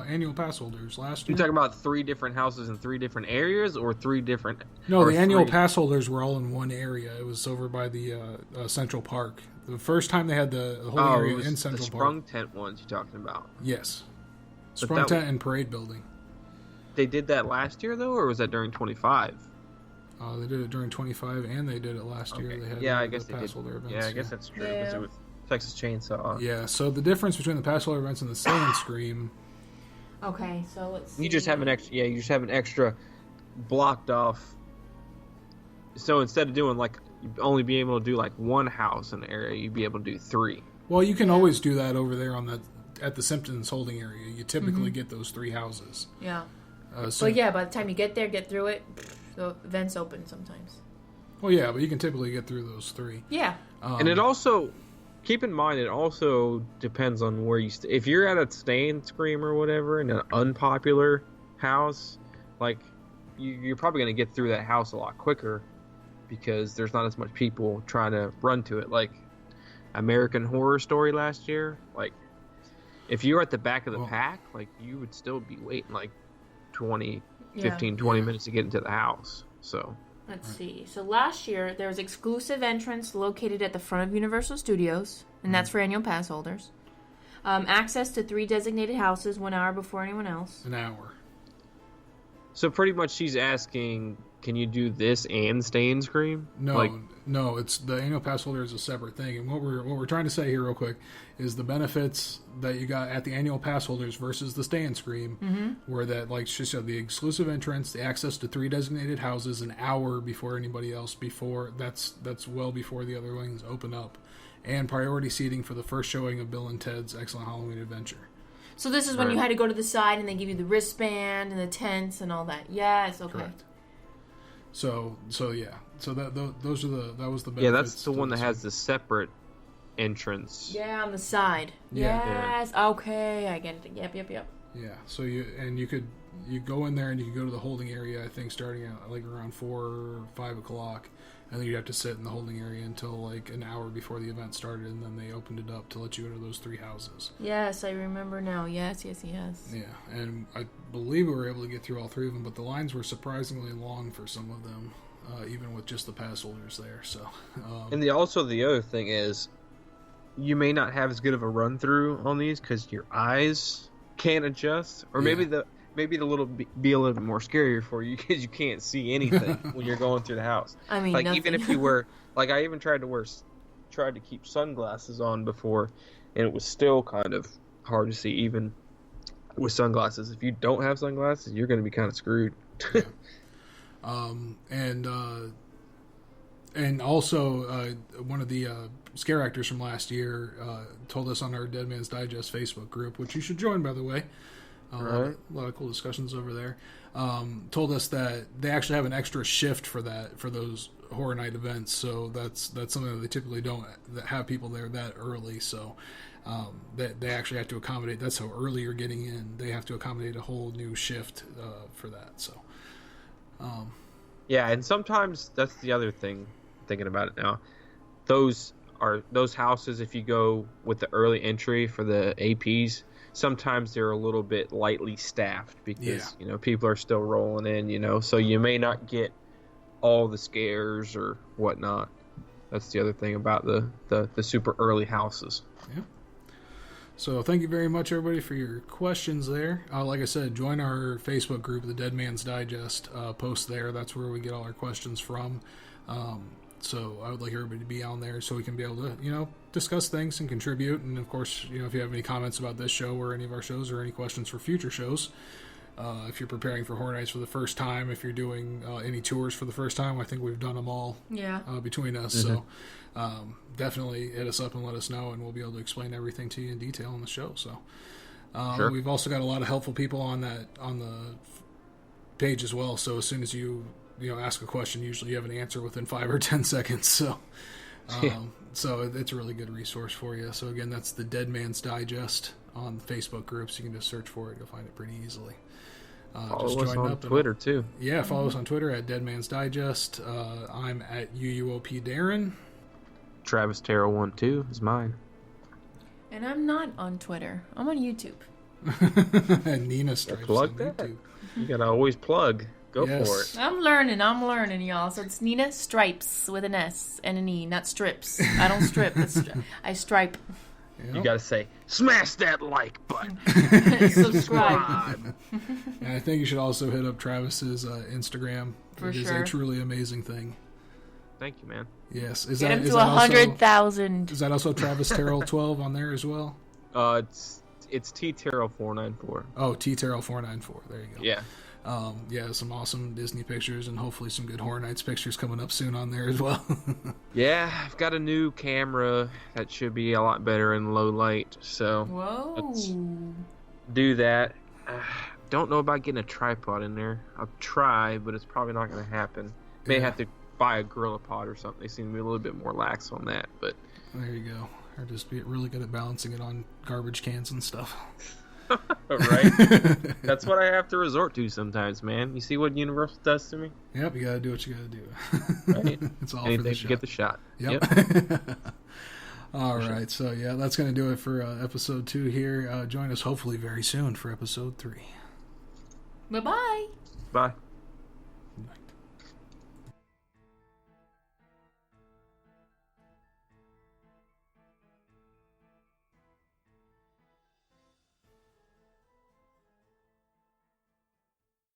annual pass holders last year. You talking about 3 different houses in 3 different areas, or 3 different? No, the annual pass holders were all in one area. It was over by the Central Park. The first time they had the whole area in Central the Park. sprung tent ones you're talking about? Yes, sprung tent and parade building. They did that last year though, or was that during 25? They did it during 25, and they did it last year. They had I guess the they pass did. holder events. Yeah, I guess that's true. Because it was Texas Chainsaw. Yeah, so the difference between the pass holder events and the Stay and Scream. Okay, so let's see. You just have an extra. Yeah, you just have an extra blocked off. So instead of doing like only being able to do like one house in the area, you'd be able to do 3. Well, you can always do that over there at the Simpsons holding area. You typically get those 3 houses. Yeah. So but yeah, by the time you get there, get through it, the event's open sometimes. Well, yeah, but you can typically get through those 3. Yeah. And it also, keep in mind, it also depends on where you stay. If you're at a Stay and Scream or whatever in an unpopular house, like you're probably going to get through that house a lot quicker because there's not as much people trying to run to it. Like American Horror Story last year, like if you're at the back of the pack, like you would still be waiting like 20 minutes to get into the house. So let's see. So last year there was exclusive entrance located at the front of Universal Studios, and that's for annual pass holders. Access to 3 designated houses 1 hour before anyone else. An hour. So pretty much she's asking, can you do this and Stay and Scream? No, it's the annual pass holder is a separate thing. And what we're trying to say here real quick is the benefits that you got at the annual pass holders versus the Stay and Scream were that, like she said, the exclusive entrance, the access to 3 designated houses an hour before anybody else, that's well before the other wings open up, and priority seating for the first showing of Bill and Ted's Excellent Halloween Adventure. So this is when you had to go to the side and they give you the wristband and the tents and all that. Yes, okay. Correct. So yeah. So that was the benefits. Yeah, that's the one that has the separate entrance. Yeah, on the side. Yeah. Yes. Okay, I get it. Yep. Yeah. So you go in there and you can go to the holding area. I think starting at like around 4 or 5 o'clock, and then you have to sit in the holding area until like an hour before the event started, and then they opened it up to let you into those 3 houses. Yes, I remember now. Yes. Yeah, and I believe we were able to get through all 3 of them, but the lines were surprisingly long for some of them, even with just the pass holders there. So, and the other thing is, you may not have as good of a run through on these because your eyes can't adjust, or maybe the be a little bit more scarier for you because you can't see anything when you're going through the house. I mean, like nothing. even if you were, like I even tried to wear tried to keep sunglasses on before, and it was still kind of hard to see even with sunglasses. If you don't have sunglasses, you're going to be kind of screwed. Yeah. And also, one of the scare actors from last year told us on our Dead Man's Digest Facebook group, which you should join, by the way. Right. A lot of cool discussions over there. Told us that they actually have an extra shift for those horror night events. So that's something that they typically don't have people there that early. So that they actually have to accommodate. That's how early you're getting in. They have to accommodate a whole new shift for that. So. Yeah, and sometimes that's the other thing. Thinking about it now, those houses. If you go with the early entry for the APs, sometimes they're a little bit lightly staffed because people are still rolling in. So you may not get all the scares or whatnot. That's the other thing about the super early houses. Yeah. So thank you very much, everybody, for your questions there. Like I said, join our Facebook group, the Dead Man's Digest. Post there. That's where we get all our questions from. So I would like everybody to be on there so we can be able to, discuss things and contribute. And, of course, if you have any comments about this show or any of our shows or any questions for future shows, if you're preparing for Horror Nights for the first time, if you're doing any tours for the first time, I think we've done them all between us. Mm-hmm. So definitely hit us up and let us know, and we'll be able to explain everything to you in detail on the show. So sure. We've also got a lot of helpful people on the page as well. So as soon as you ask a question, usually you have an answer within 5 or 10 seconds. So so it's a really good resource for you. So again, that's the Dead Man's Digest on the Facebook groups. You can just search for it. You'll find it pretty easily. Follow us on Twitter, too. Yeah, follow us on Twitter at Dead Man's Digest. I'm at UUOP Darren. Travis Terrell 12 is mine. And I'm not on Twitter. I'm on YouTube. And Nina Stripes plug on that. YouTube. You gotta always plug. Go for it. I'm learning, y'all. So it's Nina Stripes with an S and an E, not strips. I don't strip. I stripe. Yep. You gotta say, smash that like button. Subscribe. And I think you should also hit up Travis's Instagram. For it is sure. a truly amazing thing. Thank you, man. Yes. Get him to 100,000. Is that also Travis Terrell 12 on there as well? It's T Terrell 494. Oh, T Terrell 494. There you go. Yeah. Some awesome Disney pictures and hopefully some good Horror Nights pictures coming up soon on there as well. Yeah, I've got a new camera that should be a lot better in low light, so let's do that. Don't know about getting a tripod in there. I'll try, but it's probably not going to happen. May have to buy a Gorilla Pod or something. They seem to be a little bit more lax on that, but there you go. Or just be really good at balancing it on garbage cans and stuff. Right? That's what I have to resort to sometimes, man. You see what Universal does to me? Yep, you gotta do what you gotta do. Right? It's all anything for the to get the shot. Yep. All right, so that's gonna do it for episode 2 here. Join us hopefully very soon for episode 3. Bye-bye. Bye.